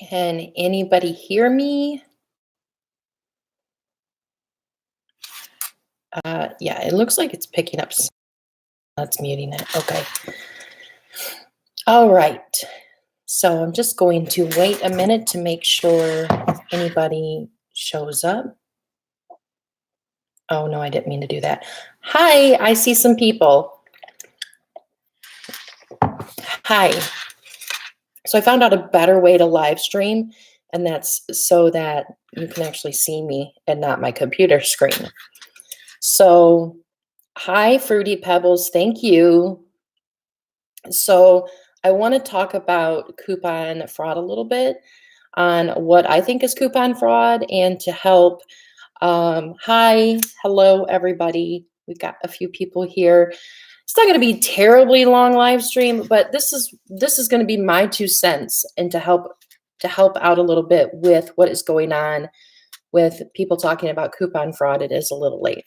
Can anybody hear me? Yeah, it looks like it's picking up. That's muting it. Okay. All right. So I'm just going to wait a minute to make sure anybody shows up. Oh, no, I didn't mean to do that. Hi, I see some people. Hi. So I found out a better way to live stream, and that's so that you can actually see me and not my computer screen. So, hi, Fruity Pebbles. Thank you. So I want to talk about coupon fraud a little bit on what I think is coupon fraud and to help. Hi, hello, everybody. We've got a few people here. It's not going to be terribly long live stream, but this is going to be my 2 cents and to help out a little bit with what is going on with people talking about coupon fraud. It is a little late.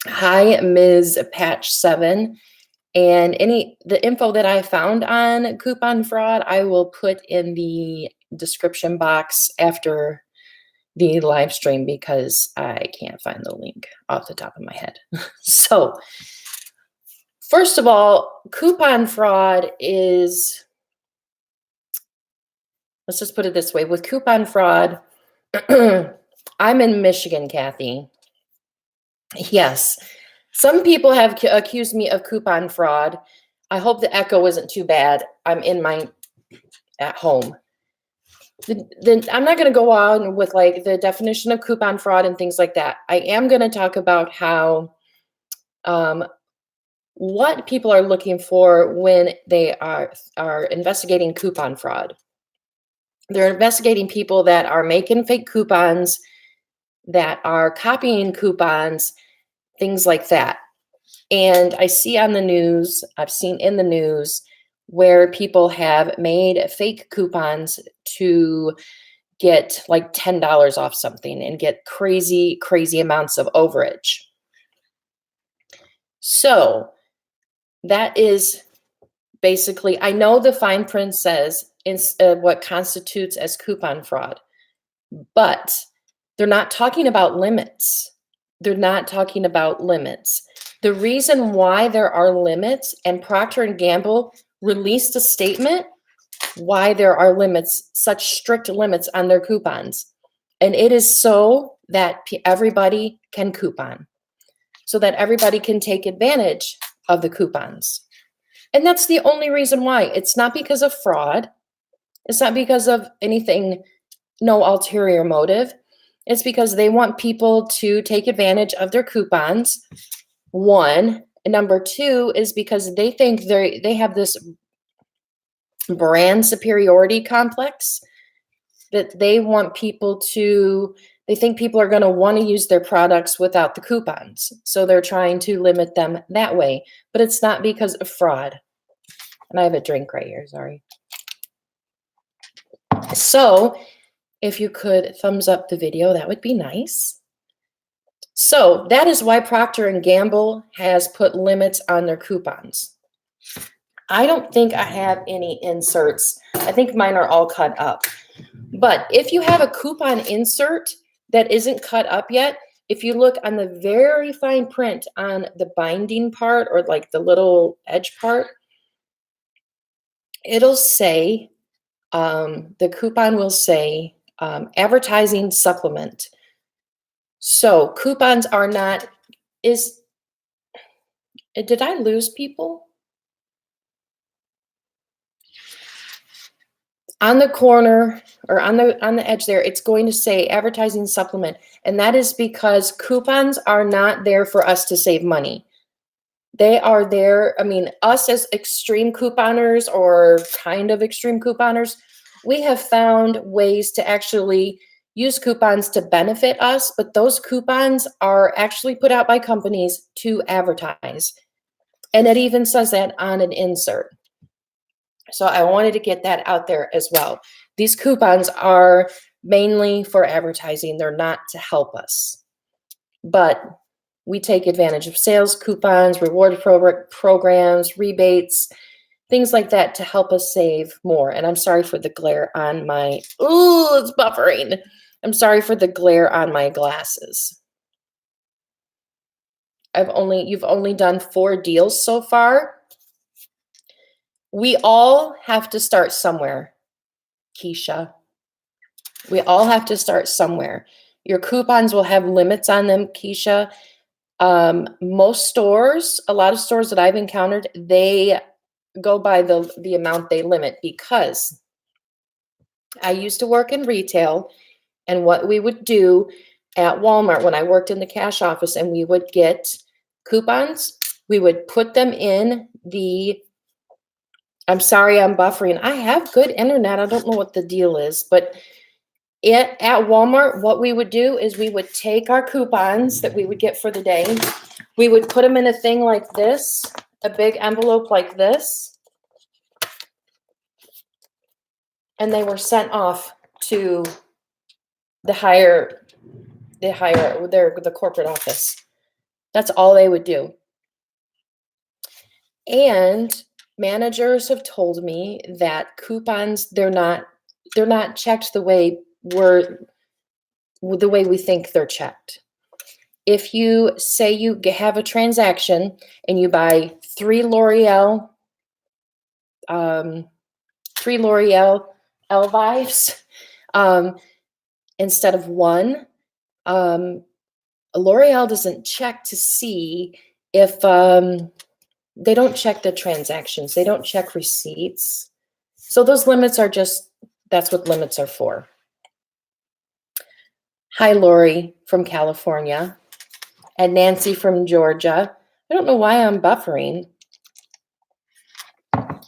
Hi, Ms. Patch 7. And the info that I found on coupon fraud, I will put in the description box after the live stream because I can't find the link off the top of my head. So, first of all, coupon fraud is, let's just put it this way. With coupon fraud, I'm in Michigan, Kathy. Yes. Some people have accused me of coupon fraud. I hope the echo isn't too bad. I'm at home. Then I'm not going to go on with like the definition of coupon fraud and things like that. I am going to talk about how what people are looking for when they are investigating coupon fraud. They're investigating people that are making fake coupons, that are copying coupons, things like that. And I see on the news, I've seen in the news where people have made fake coupons to get like $10 off something and get crazy, crazy amounts of overage. So that is basically, I know the fine print says what constitutes as coupon fraud, but they're not talking about limits. They're not talking about limits. The reason why there are limits, and Procter & Gamble released a statement why there are limits, such strict limits on their coupons. And it is so that everybody can coupon, so that everybody can take advantage of the coupons. And that's the only reason why. It's not because of fraud. It's not because of anything, no ulterior motive. It's because they want people to take advantage of their coupons. One. And number two is because they think they have this brand superiority complex that they want people to, they think people are going to want to use their products without the coupons. So they're trying to limit them that way. But it's not because of fraud. And I have a drink right here, sorry. So if you could thumbs up the video, that would be nice. So that is why Procter & Gamble has put limits on their coupons. I don't think I have any inserts. I think mine are all cut up. But if you have a coupon insert that isn't cut up yet, if you look on the very fine print on the binding part or like the little edge part, it'll say, the coupon will say advertising supplement. So coupons are not, did I lose people? On the corner or on the edge there, it's going to say advertising supplement. And that is because coupons are not there for us to save money. They are there, I mean, us as extreme couponers or kind of extreme couponers, we have found ways to actually use coupons to benefit us, but those coupons are actually put out by companies to advertise. And it even says that on an insert. So I wanted to get that out there as well. These coupons are mainly for advertising. They're not to help us. But we take advantage of sales coupons, reward programs, rebates, things like that to help us save more. And I'm sorry for the glare on my, ooh, it's buffering. I'm sorry for the glare on my glasses. You've only done 4 deals so far. We all have to start somewhere, Keisha. We all have to start somewhere. Your coupons will have limits on them, Keisha. Most stores, a lot of stores that I've encountered, they go by the amount they limit, because I used to work in retail, and what we would do at Walmart when I worked in the cash office and we would get coupons, we would put them in I'm sorry, I'm buffering. I have good internet. I don't know what the deal is, but at Walmart, what we would do is we would take our coupons that we would get for the day. We would put them in a thing like this, a big envelope like this, and they were sent off to the corporate office. That's all they would do. And managers have told me that coupons, they're not checked the way we think they're checked. If you say you have a transaction and you buy 3 L'Oreal Elvives instead of 1, L'Oreal doesn't check to see if they don't check the transactions. They don't check receipts. So those limits are that's what limits are for. Hi, Lori from California, and Nancy from Georgia. I don't know why I'm buffering,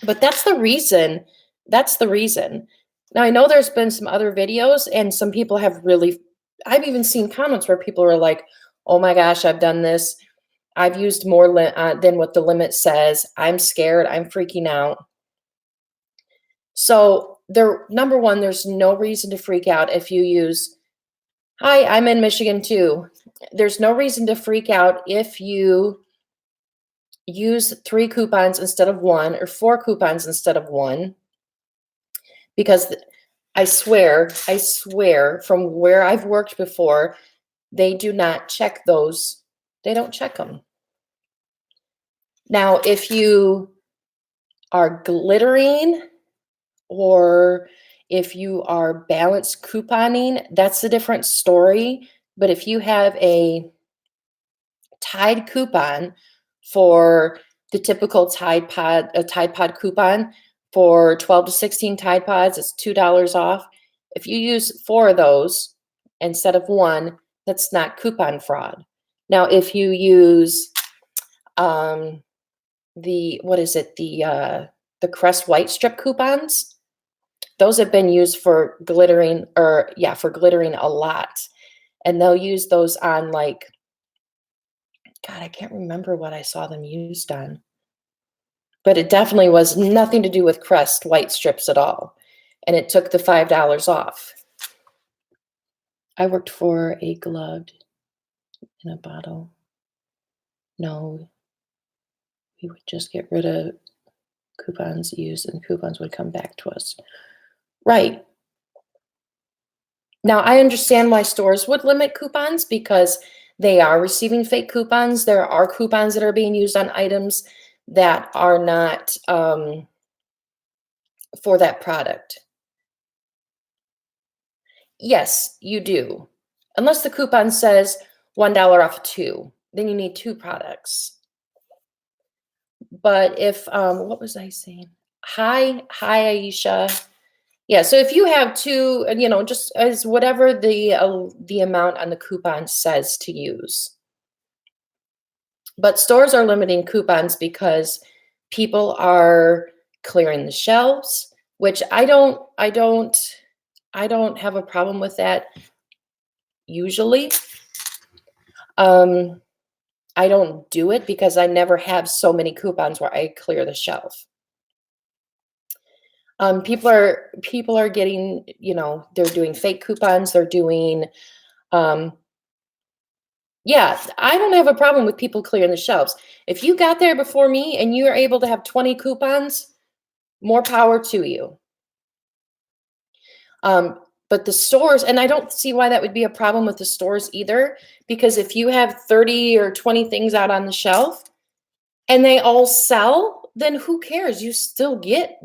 but that's the reason. That's the reason. Now, I know there's been some other videos, and some people have I've even seen comments where people are like, oh my gosh, I've done this. I've used more than what the limit says. I'm scared. I'm freaking out. So number one, there's no reason to freak out if you use, hi, I'm in Michigan too. There's no reason to freak out if you use 3 coupons instead of 1 or 4 coupons instead of 1, because I swear from where I've worked before, they do not check those. They don't check them. Now, if you are glittering or if you are balanced couponing, that's a different story. But if you have a Tide coupon for the typical Tide Pod coupon for 12 to 16 Tide Pods, it's $2 off. If you use 4 of those instead of 1, that's not coupon fraud. Now, if you use the Crest White Strip coupons, those have been used for glittering a lot. And they'll use those on, like, God, I can't remember what I saw them used on. But it definitely was nothing to do with Crest White Strips at all. And it took the $5 off. I worked for a gloved in a bottle. No, we would just get rid of coupons used and coupons would come back to us. Right. Now, I understand why stores would limit coupons, because they are receiving fake coupons. There are coupons that are being used on items that are not for that product. Yes, you do. Unless the coupon says $1 off 2, then you need 2 products. But if, what was I saying? Hi, Aisha. Yeah, so if you have 2, just as whatever the amount on the coupon says to use. But stores are limiting coupons because people are clearing the shelves, which I don't have a problem with that usually. I don't do it because I never have so many coupons where I clear the shelf. People are getting, they're doing fake coupons. They're doing, yeah, I don't have a problem with people clearing the shelves. If you got there before me and you are able to have 20 coupons, More power to you. But the stores, and I don't see why that would be a problem with the stores either, because if you have 30 or 20 things out on the shelf and they all sell, then who cares? You still get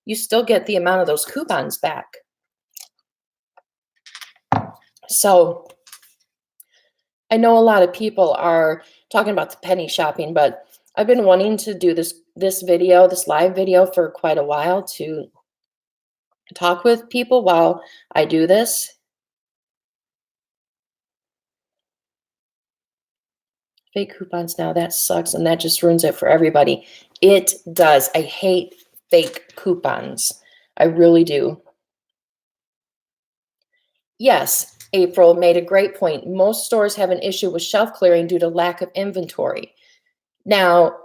you still get the amount of those coupons back. So I know a lot of people are talking about the penny shopping, but I've been wanting to do this live video for quite a while to talk with people while I do this. Fake coupons now, that sucks, and that just ruins it for everybody. It does. I hate fake coupons. I really do. Yes, April made a great point. Most stores have an issue with shelf clearing due to lack of inventory. Now,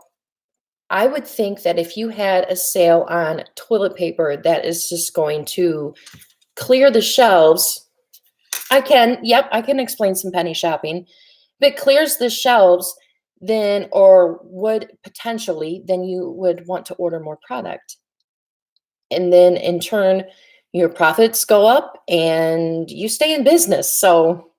I would think that if you had a sale on toilet paper that is just going to clear the shelves, I can explain some penny shopping. If it clears the shelves, then, or would potentially, then you would want to order more product. And then in turn, your profits go up and you stay in business. So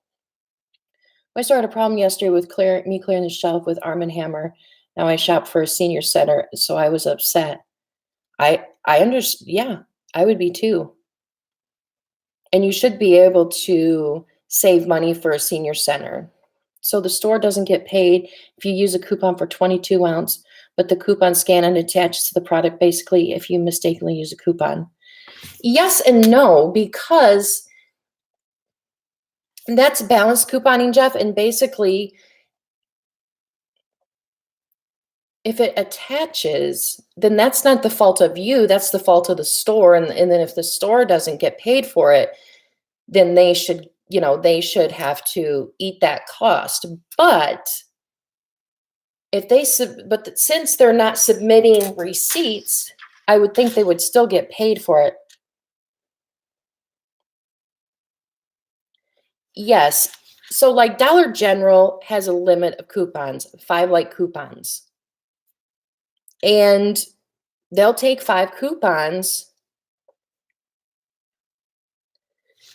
I started a problem yesterday with me clearing the shelf with Arm & Hammer. Now I shop for a senior center, so I was upset. I understand. Yeah, I would be too. And you should be able to save money for a senior center. So the store doesn't get paid if you use a coupon for 22 ounce, but the coupon scan and attaches to the product basically if you mistakenly use a coupon. Yes and no, because that's balanced couponing, Jeff, and basically if it attaches, then that's not the fault of you, that's the fault of the store. And then if the store doesn't get paid for it, then they should have to eat that cost. But since they're not submitting receipts, I would think they would still get paid for it. Yes. So like Dollar General has a limit of coupons, 5 like coupons. And they'll take 5 coupons.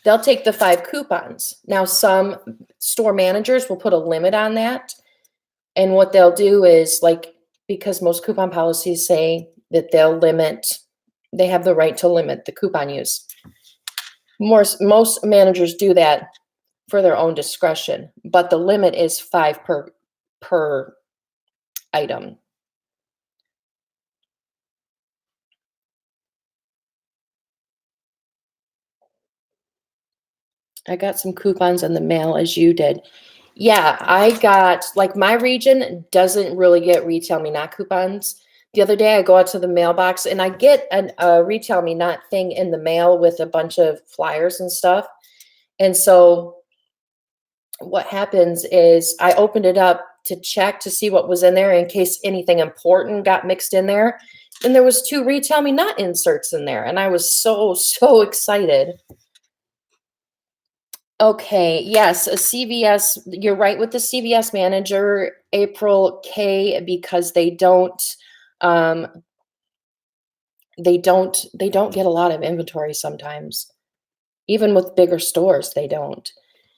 They'll take the 5 coupons. Now, some store managers will put a limit on that. And what they'll do is, because most coupon policies say that they have the right to limit the coupon use. Most managers do that for their own discretion, but the limit is 5 per item. I got some coupons in the mail as you did. Yeah, I got, my region doesn't really get Retail Me Not coupons. The other day I go out to the mailbox and I get a Retail Me Not thing in the mail with a bunch of flyers and stuff. And so what happens is I opened it up to check to see what was in there in case anything important got mixed in there. And there was 2 Retail Me Not inserts in there. And I was so excited. Okay, yes, a CVS, you're right with the CVS manager, April K, because they don't get a lot of inventory sometimes. Even with bigger stores, they don't.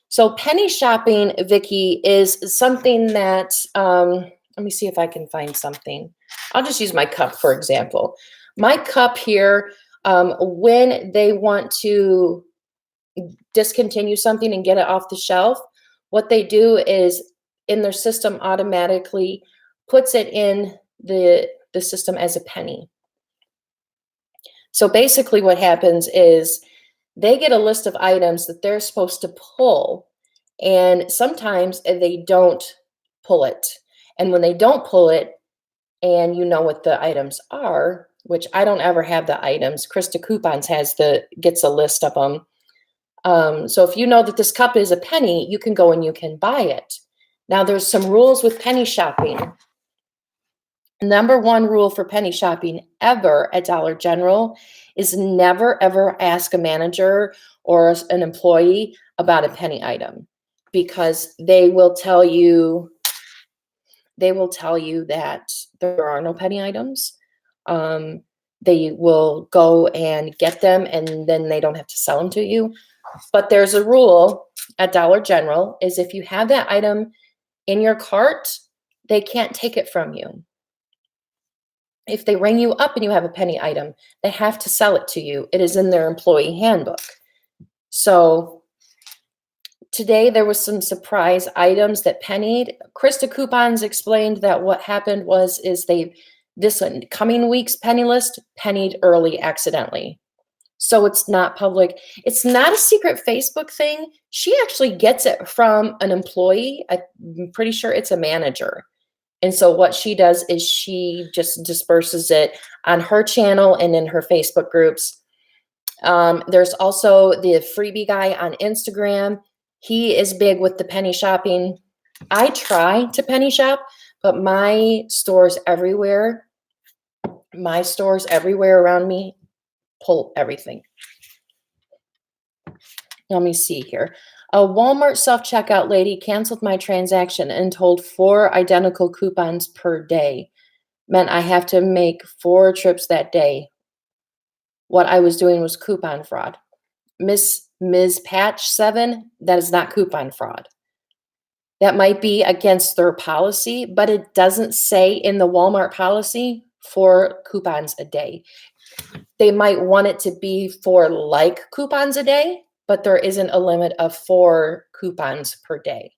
So penny shopping, Vicky, is something that, let me see if I can find something. I'll just use my cup, for example. My cup here, when they want to discontinue something and get it off the shelf, what they do is in their system automatically puts it in the system as a penny. So basically what happens is they get a list of items that they're supposed to pull, and sometimes they don't pull it. And when they don't pull it, and you know what the items are, which I don't ever have the items, Krista Coupons gets a list of them. So if you know that this cup is a penny, you can go and you can buy it. Now there's some rules with penny shopping. Number 1 rule for penny shopping ever at Dollar General is never ever ask a manager or an employee about a penny item, because they will tell you that there are no penny items. they will go and get them, and then they don't have to sell them to you. But there's a rule at Dollar General is if you have that item in your cart, they can't take it from you. If they ring you up and you have a penny item, they have to sell it to you. It is in their employee handbook. So today there was some surprise items that pennied. Krista Coupons explained that what happened is this coming week's penny list pennied early accidentally. So it's not public. It's not a secret Facebook thing. She actually gets it from an employee. I'm pretty sure it's a manager. And so what she does is she just disperses it on her channel and in her Facebook groups. There's also the freebie guy on Instagram. He is big with the penny shopping. I try to penny shop, but my stores everywhere around me pull everything. Let me see here. A Walmart self-checkout lady canceled my transaction and told 4 identical coupons per day. Meant I have to make 4 trips that day. What I was doing was coupon fraud. Ms. Patch 7, that is not coupon fraud. That might be against their policy, but it doesn't say in the Walmart policy 4 coupons a day. They might want it to be for like coupons a day, but there isn't a limit of 4 coupons per day.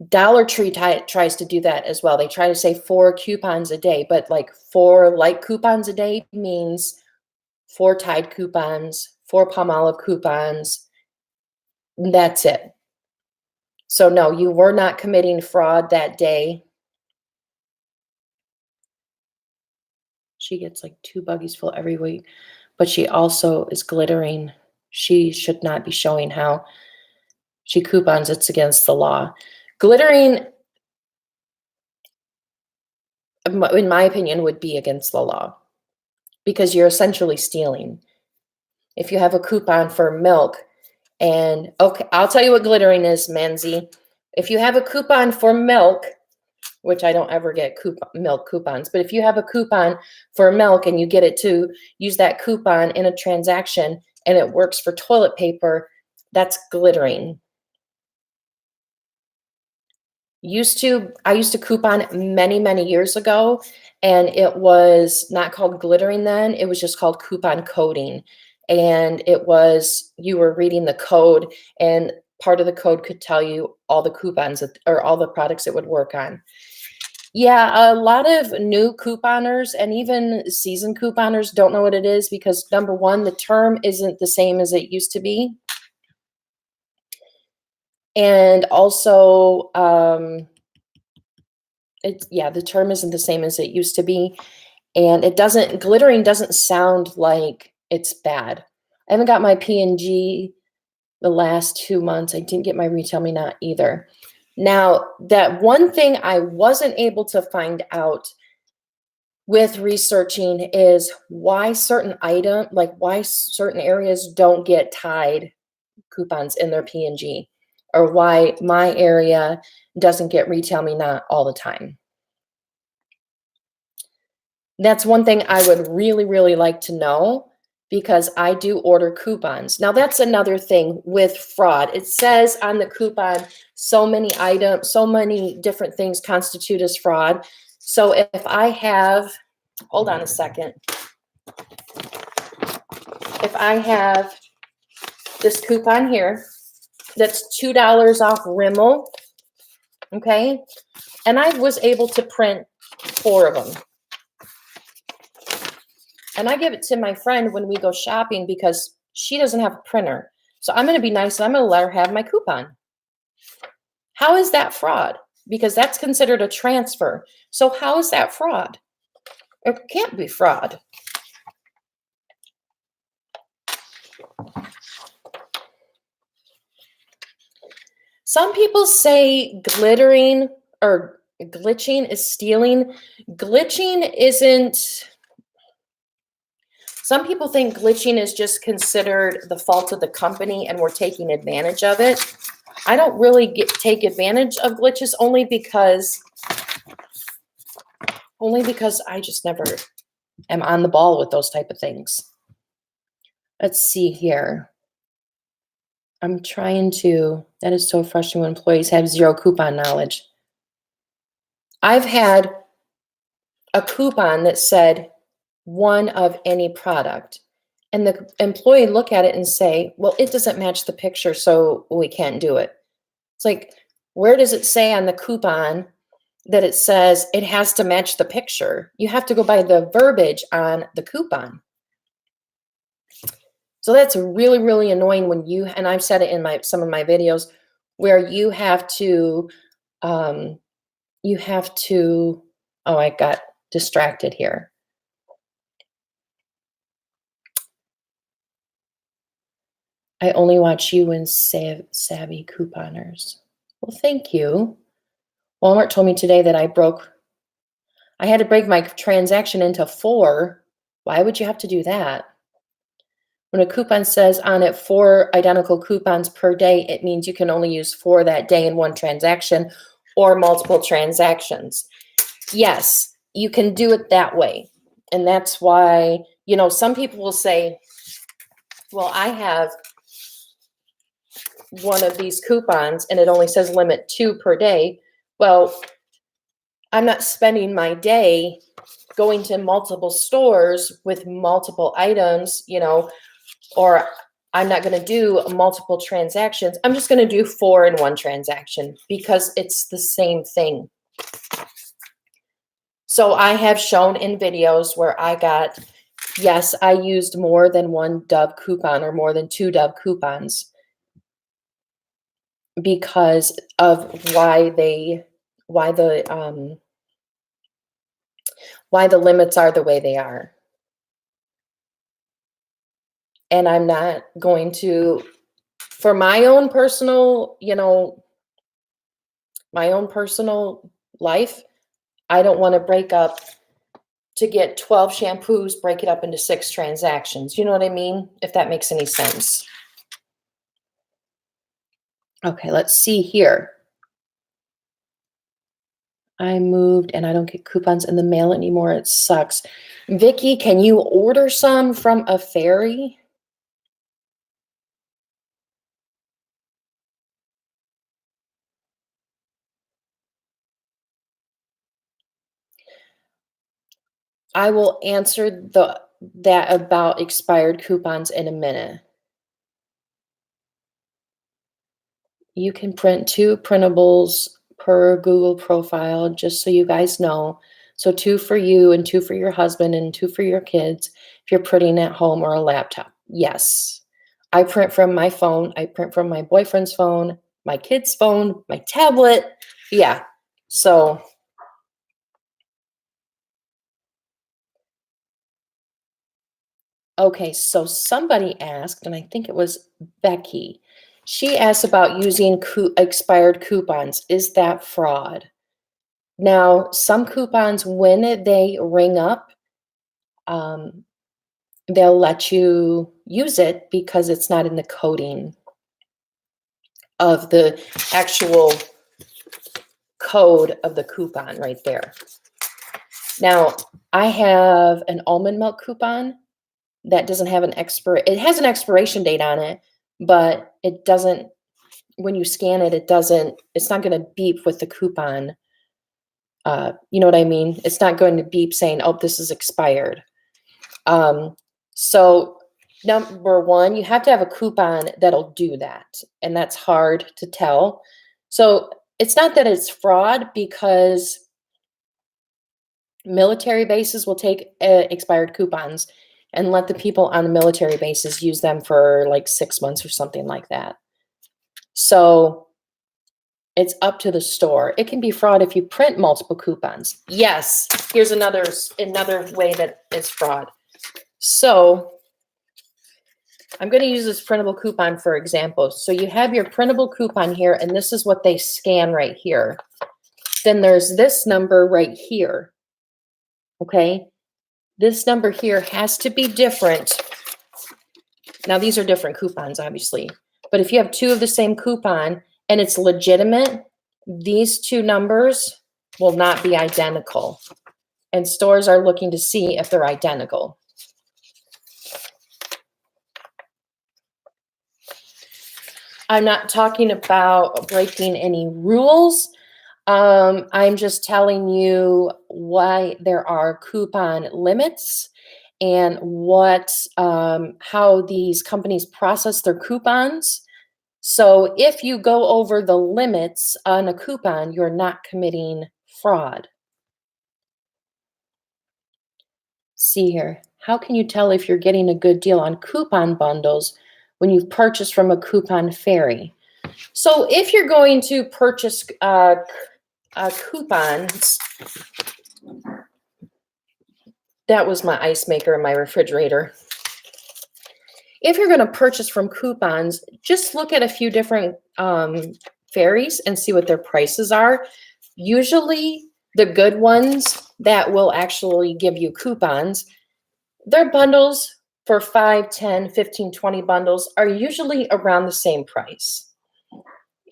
Dollar Tree tries to do that as well. They try to say 4 coupons a day, but like 4 like coupons a day means 4 Tide coupons, 4 Palmolive coupons. That's it. So no, you were not committing fraud that day. She gets like 2 buggies full every week, but she also is glittering. She should not be showing how she coupons. It's against the law. Glittering, in my opinion, would be against the law because you're essentially stealing. If you have a coupon for milk and, okay, I'll tell you what glittering is, Manzi. If you have a coupon for milk, which I don't ever get milk coupons, but if you have a coupon for milk and you get it to use that coupon in a transaction and it works for toilet paper, that's glittering. I used to coupon many, many years ago, and it was not called glittering then. It was just called coupon coding. And it was, you were reading the code, and part of the code could tell you all the coupons or all the products it would work on. Yeah, a lot of new couponers and even seasoned couponers don't know what it is because, number one, the term isn't the same as it used to be. And also, the term isn't the same as it used to be. And glittering doesn't sound like it's bad. I haven't got my P&G the last 2 months. I didn't get my Retail Me Not either. Now, that one thing I wasn't able to find out with researching is why certain areas don't get Tide coupons in their P&G, or why my area doesn't get Retail Me Not all the time. That's one thing I would really, really like to know because I do order coupons. Now, that's another thing with fraud. It says on the coupon, so many items, so many different things constitute as fraud. So if I have, hold on a second. If I have this coupon here, that's $2 off Rimmel, okay? And I was able to print 4 of them. And I give it to my friend when we go shopping because she doesn't have a printer. So I'm going to be nice and I'm going to let her have my coupon. How is that fraud? Because that's considered a transfer. So how is that fraud? It can't be fraud. Some people say glittering or glitching is stealing. Glitching isn't. Some people think glitching is just considered the fault of the company and we're taking advantage of it. I don't really take advantage of glitches only because only because I just never am on the ball with those type of things. Let's see here. I'm trying to, that is so frustrating when employees have zero coupon knowledge. I've had a coupon that said one of any product, and the employee look at it and say, well, it doesn't match the picture, so we can't do it. It's like, where does it say on the coupon that it says it has to match the picture? You have to go by the verbiage on the coupon. So that's really, really annoying when you, and I've said it in some of my videos, where you have to, oh, I got distracted here. I only watch you and savvy couponers. Well, thank you. Walmart told me today that I had to break my transaction into 4. Why would you have to do that? When a coupon says on it 4 identical coupons per day, it means you can only use 4 that day in one transaction or multiple transactions. Yes, you can do it that way. And that's why, some people will say, well, I have one of these coupons and it only says limit 2 per day. Well, I'm not spending my day going to multiple stores with multiple items, or I'm not going to do multiple transactions. I'm just going to do 4 in one transaction because it's the same thing. So I have shown in videos where yes, I used more than 1 Dove coupon or more than 2 Dove coupons because of why the limits are the way they are. And I'm not going to, for my own personal, my own personal life, I don't want to break up to get 12 shampoos, break it up into 6 transactions. You know what I mean? If that makes any sense. Okay, let's see here. I moved and I don't get coupons in the mail anymore. It sucks. Vicky, can you order some from a ferry? I will answer that about expired coupons in a minute. You can print 2 printables per Google profile, just so you guys know. So 2 for you and 2 for your husband and 2 for your kids if you're printing at home or a laptop. Yes. I print from my phone. I print from my boyfriend's phone, my kid's phone, my tablet. Yeah. So okay, so somebody asked, and I think it was Becky. She asked about using expired coupons. Is that fraud? Now, some coupons, when they ring up, they'll let you use it because it's not in the coding of the actual code of the coupon right there. Now, I have an almond milk coupon that doesn't have it has an expiration date on it, but it doesn't, when you scan it, it's not going to beep with the coupon. You know what I mean? It's not going to beep saying, oh, this is expired. So number 1, you have to have a coupon that'll do that. And that's hard to tell. So it's not that it's fraud, because military bases will take expired coupons and let the people on the military bases use them for like 6 months or something like that. So it's up to the store. It can be fraud if you print multiple coupons. Yes, here's another way that it's fraud. So I'm going to use this printable coupon for example. So you have your printable coupon here, and this is what they scan right here. Then there's this number right here. Okay, this number here has to be different. Now, these are different coupons, obviously. But if you have 2 of the same coupon and it's legitimate, these 2 numbers will not be identical. and stores are looking to see if they're identical. I'm not talking about breaking any rules. I'm just telling you why there are coupon limits and how these companies process their coupons. So if you go over the limits on a coupon, you're not committing fraud. See here, how can you tell if you're getting a good deal on coupon bundles when you've purchased from a coupon fairy? So if you're going to purchase coupons, that was my ice maker in my refrigerator. If you're going to purchase from coupons, just look at a few different fairies and see what their prices are. Usually the good ones that will actually give you coupons, their bundles for 5, 10, 15, 20 bundles are usually around the same price.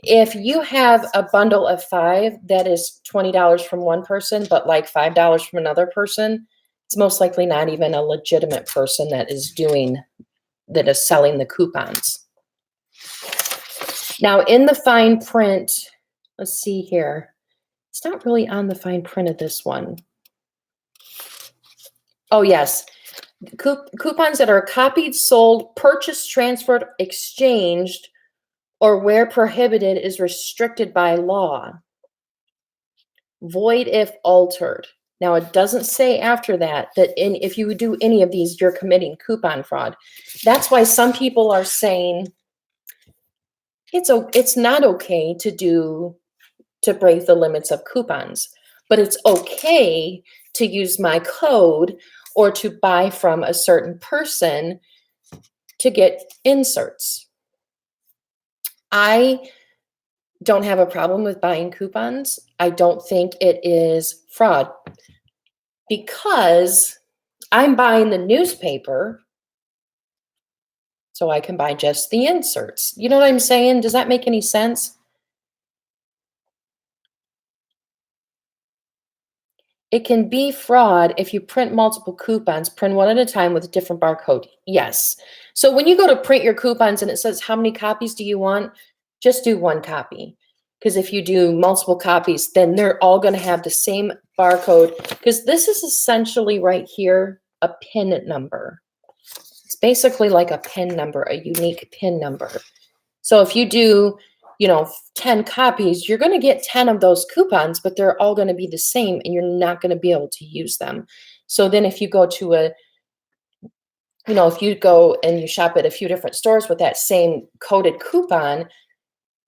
If you have a bundle of 5 that is $20 from one person, but like $5 from another person, it's most likely not even a legitimate person that is selling the coupons. Now in the fine print, let's see here. It's not really on the fine print of this one. Oh yes, coupons that are copied, sold, purchased, transferred, exchanged, or where prohibited is restricted by law. Void if altered. Now it doesn't say after that if you do any of these, you're committing coupon fraud. That's why some people are saying it's not okay to break the limits of coupons, but it's okay to use my code or to buy from a certain person to get inserts. I don't have a problem with buying coupons. I don't think it is fraud because I'm buying the newspaper so I can buy just the inserts. You know what I'm saying? Does that make any sense? It can be fraud if you print multiple coupons, print one at a time with a different barcode. Yes. So when you go to print your coupons and it says, how many copies do you want? Just do one copy. Because if you do multiple copies, then they're all going to have the same barcode. Because this is essentially right here, a PIN number. It's basically like a PIN number, a unique PIN number. So if you do 10 copies, you're going to get 10 of those coupons, but they're all going to be the same and you're not going to be able to use them. So then if you go to if you go and you shop at a few different stores with that same coded coupon,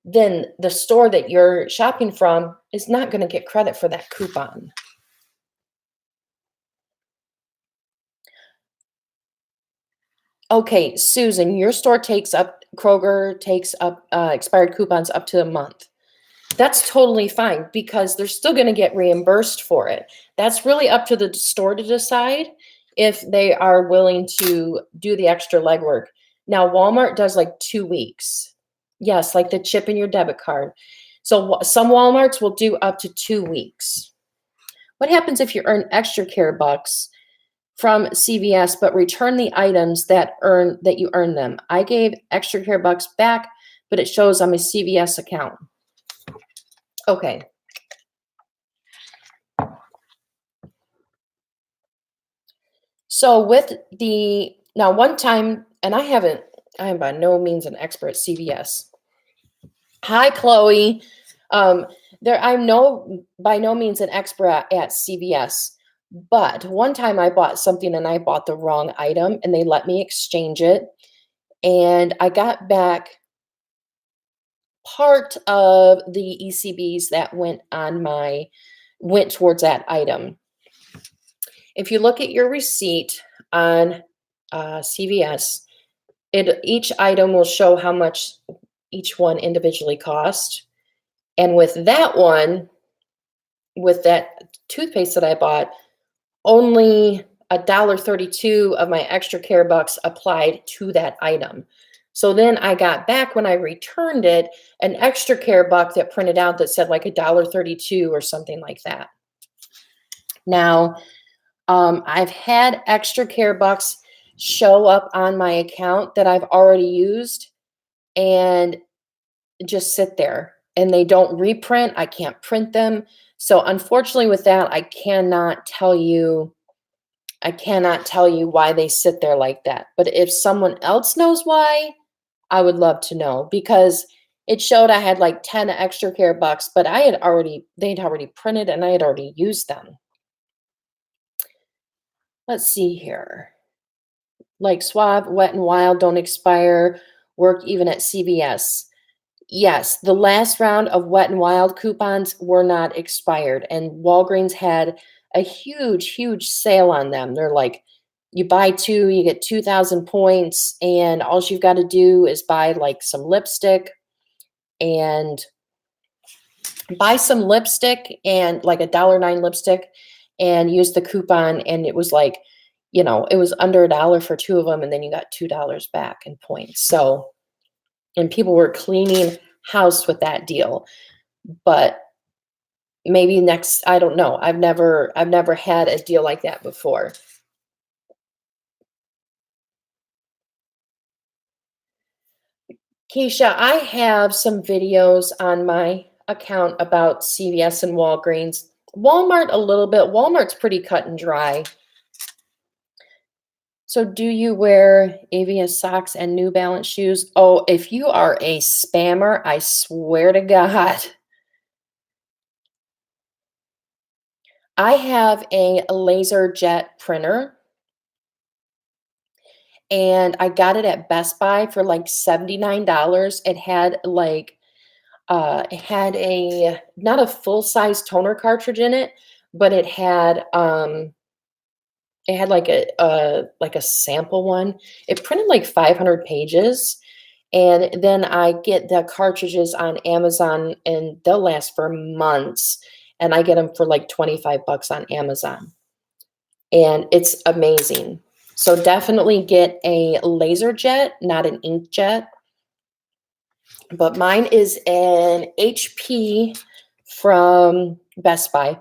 then the store that you're shopping from is not going to get credit for that coupon. Okay, Susan, your store Kroger takes up expired coupons up to a month. That's totally fine because they're still going to get reimbursed for it. That's really up to the store to decide if they are willing to do the extra legwork. Now, Walmart does like 2 weeks. Yes, like the chip in your debit card. So some Walmarts will do up to 2 weeks. What happens if you earn extra care bucks from CVS but return the items that you earn them? I gave extra care bucks back, but it shows on my CVS account. Okay. So now one time, and I am by no means an expert at CVS. Hi, Chloe. I'm by no means an expert at CVS, but one time I bought something and I bought the wrong item and they let me exchange it. And I got back part of the ECBs that went towards that item. If you look at your receipt on CVS, each item will show how much each one individually cost. And with that toothpaste that I bought, only $1.32 of my extra care bucks applied to that item. So then I got back when I returned it, an extra care buck that printed out that said like $1.32 or something like that. Now, I've had extra care bucks show up on my account that I've already used and just sit there, and they don't reprint. I can't print them. So unfortunately with that, I cannot tell you why they sit there like that. But if someone else knows why, I would love to know, because it showed I had like 10 extra care bucks, but they'd already printed and I had already used them. Let's see here. Like Suave, Wet and Wild don't expire, work even at CVS. Yes, the last round of Wet and Wild coupons were not expired, and Walgreens had a huge, huge sale on them. They're like, you buy two, you get 2,000 points, and all you've got to do is buy like some lipstick and buy some lipstick and like $1.09 lipstick and use the coupon. And it was like, it was under $1 for two of them, and then you got $2 back in points. So, and people were cleaning house with that deal. But maybe next, I don't know. I've never had a deal like that before. Keisha, I have some videos on my account about CVS and Walgreens. Walmart a little bit. Walmart's pretty cut and dry. So do you wear AVS socks and New Balance shoes? Oh, if you are a spammer, I swear to God. I have a laser jet printer, and I got it at Best Buy for like $79. It had like it had a not a full-size toner cartridge in it, but it had like a sample one. It printed like 500 pages. And then I get the cartridges on Amazon, and they'll last for months. And I get them for like 25 bucks on Amazon. And it's amazing. So definitely get a laser jet, not an inkjet. But mine is an HP from Best Buy.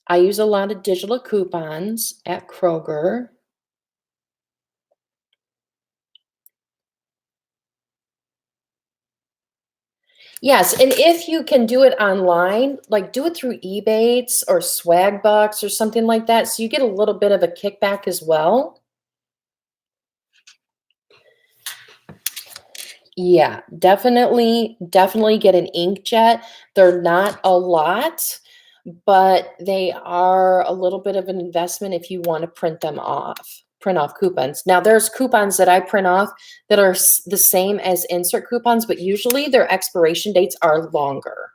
I use a lot of digital coupons at Kroger. Yes, and if you can do it online, like do it through Ebates or Swagbucks or something like that, so you get a little bit of a kickback as well. Yeah, definitely get an inkjet. They're not a lot, but they are a little bit of an investment if you want to print off coupons. Now, there's coupons that I print off that are the same as insert coupons, but usually their expiration dates are longer.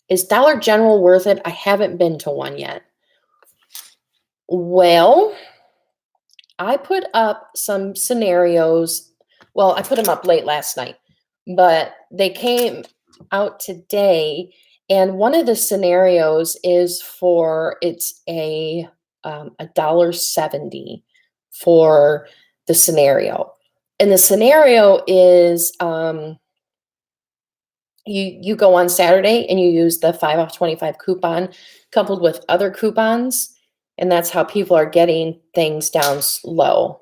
Is Dollar General worth it? I haven't been to one yet. Well, I put up some scenarios. Well, I put them up late last night, but they came out today. And one of the scenarios is it's a $1.70 for the scenario. And the scenario is you go on Saturday and you use the 5 off 25 coupon coupled with other coupons. And that's how people are getting things down low.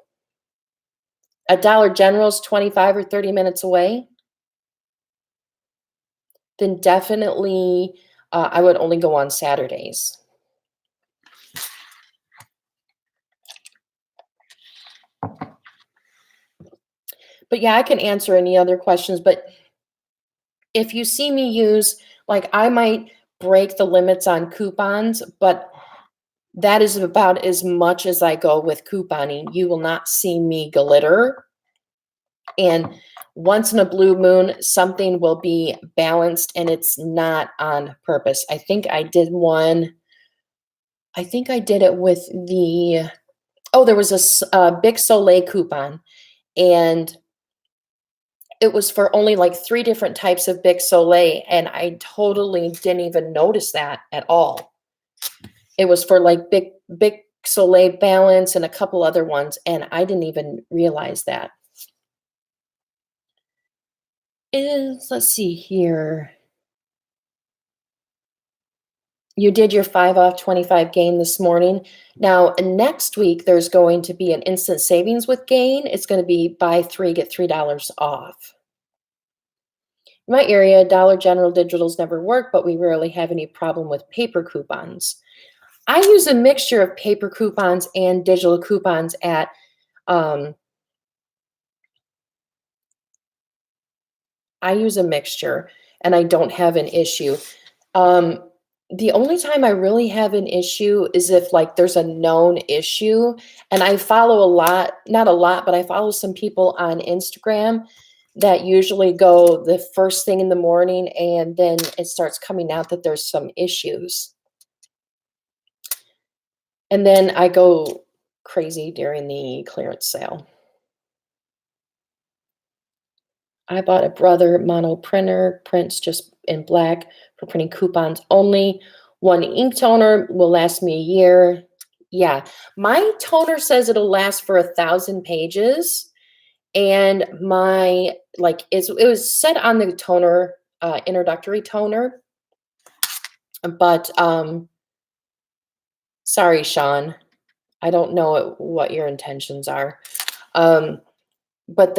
A Dollar General's 25 or 30 minutes away. Then definitely I would only go on Saturdays. But yeah, I can answer any other questions. But if you see me use, like I might break the limits on coupons, but that is about as much as I go with couponing. You will not see me glitter. And once in a blue moon, something will be balanced, and it's not on purpose. I think I did it with there was a Big Soleil coupon, and it was for only like 3 different types of Big Soleil, and I totally didn't even notice that at all. It was for like Big Soleil Balance and a couple other ones, and I didn't even realize that. is, let's see here. You did your 5 off 25 gain this morning. Now, next week, there's going to be an instant savings with gain. It's going to be buy 3, get $3 off. In my area, Dollar General digitals never work, but we rarely have any problem with paper coupons. I use a mixture of paper coupons and digital coupons at I use a mixture and I don't have an issue. Um, the only time I really have an issue is if like there's a known issue, and I follow a lot, not a lot, but I follow some people on Instagram that usually go the first thing in the morning, and then it starts coming out that there's some issues. And then I go crazy during the clearance sale. I bought a Brother mono printer, prints just in black for printing coupons only. One ink toner will last me a year. Yeah, my toner says it'll last for 1,000 pages. And my, like, it was said on the toner, introductory toner. But, sorry, Sean. I don't know what your intentions are. But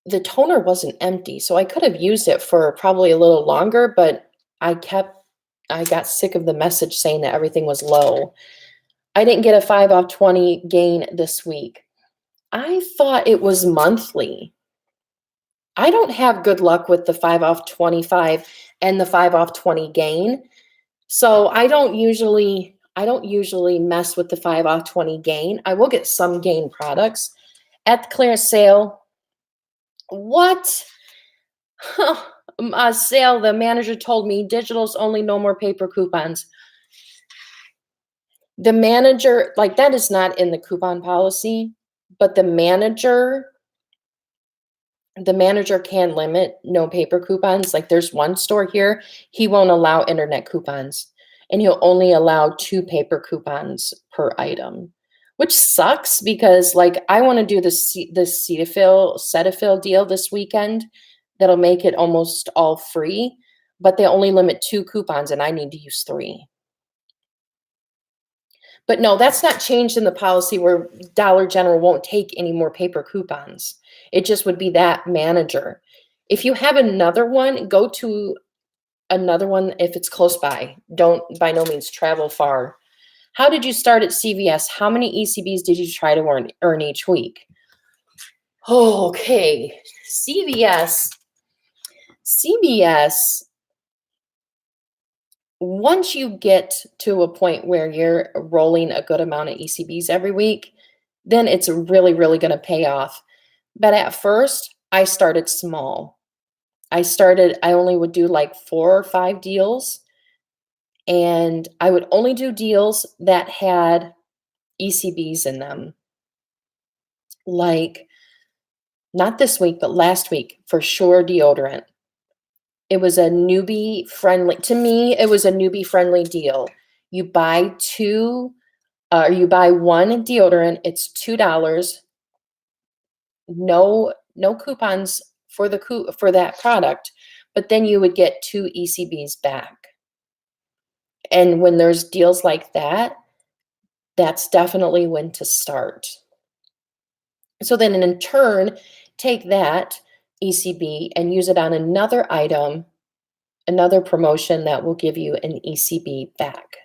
the toner wasn't empty, so I could have used it for probably a little longer, but I got sick of the message saying that everything was low. I didn't get a 5 off 20 gain this week. I thought it was monthly. I don't have good luck with the 5 off 25 and the 5 off 20 gain. So I don't usually mess with the 5 off 20 gain. I will get some gain products at the clearance sale. What? A sale, the manager told me digitals only, no more paper coupons. The manager, like, that is not in the coupon policy, but the manager can limit no paper coupons. Like, there's one store here, he won't allow internet coupons, and he'll only allow 2 paper coupons per item, which sucks because, like, I want to do the Cetaphil deal this weekend that'll make it almost all free, but they only limit 2 coupons and I need to use 3. But no, that's not changed in the policy where Dollar General won't take any more paper coupons. It just would be that manager. If you have another one, go to another one if it's close by. Don't by no means travel far. How did you start at CVS? How many ECBs did you try to earn each week? Okay, CVS, once you get to a point where you're rolling a good amount of ECBs every week, then it's really, really going to pay off. But at first, I started small. I only would do like 4 or 5 deals, and I would only do deals that had ECBs in them. Like, not this week, but last week, for sure, deodorant. It was a newbie friendly, to me, it was a newbie friendly deal. You buy 2, you buy 1 deodorant, it's $2. No coupons for that product, but then you would get 2 ECBs back. And when there's deals like that, that's definitely when to start. So then in turn, take that ECB and use it on another item, another promotion that will give you an ECB back.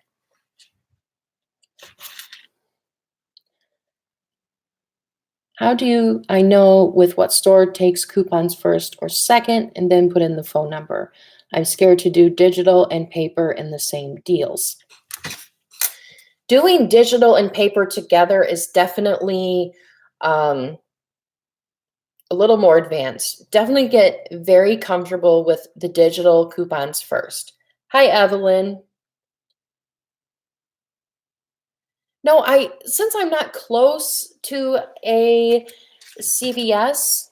How do I know with what store takes coupons first or second and then put in the phone number? I'm scared to do digital and paper in the same deals. Doing digital and paper together is definitely a little more advanced. Definitely get very comfortable with the digital coupons first. Hi, Evelyn. No, since I'm not close to a CVS,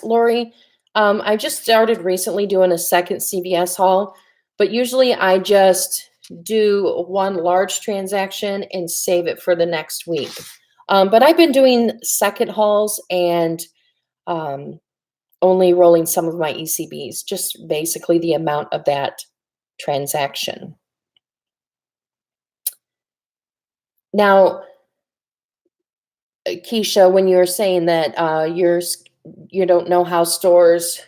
Lori, I just started recently doing a second CVS haul, but usually I just do one large transaction and save it for the next week. But I've been doing second hauls and only rolling some of my ECBs, just basically the amount of that transaction. Now, Keisha, when you're saying that you don't know how stores,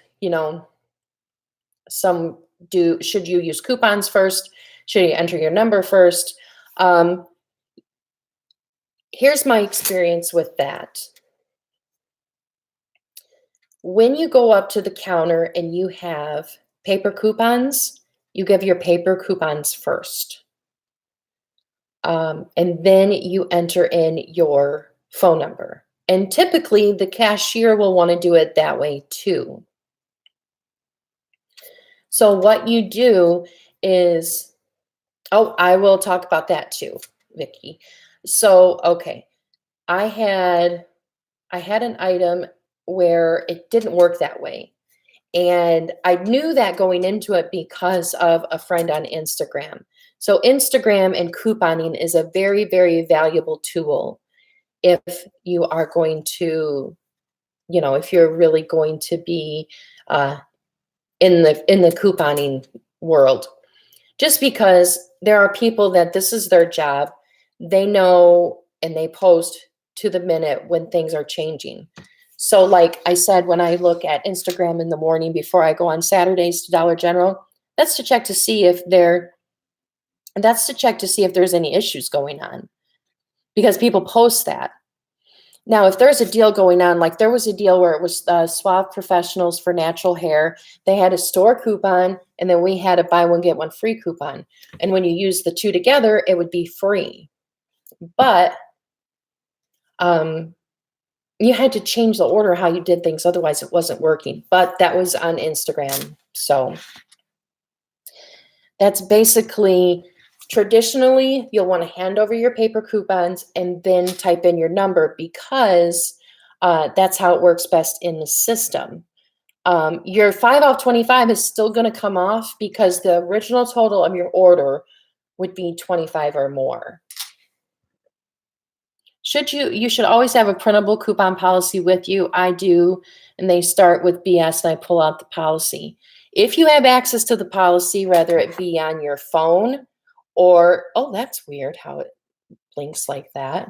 some do, should you use coupons first? Should you enter your number first? Here's my experience with that. When you go up to the counter and you have paper coupons, you give your paper coupons first. And then you enter in your phone number. And typically the cashier will want to do it that way too. So what you do is, oh, I will talk about that too, Vicki. So, okay, I had an item where it didn't work that way. And I knew that going into it because of a friend on Instagram. So Instagram and couponing is a very, very valuable tool if you are going to, if you're really going to be in the couponing world. Just because there are people that this is their job, they know and they post to the minute when things are changing. So like I said, when I look at Instagram in the morning before I go on Saturdays to Dollar General, that's to check to see if there's any issues going on, because people post that. Now, if there's a deal going on, like there was a deal where it was Suave Professionals for natural hair. They had a store coupon, and then we had a buy one, get one free coupon. And when you use the two together, it would be free. But you had to change the order how you did things. Otherwise, it wasn't working. But that was on Instagram. So that's basically, traditionally, you'll want to hand over your paper coupons and then type in your number, because that's how it works best in the system. Your 5 off 25 is still going to come off because the original total of your order would be 25 or more. You should always have a printable coupon policy with you. I do, and they start with BS, and I pull out the policy. If you have access to the policy, whether it be on your phone or, oh, that's weird how it blinks like that.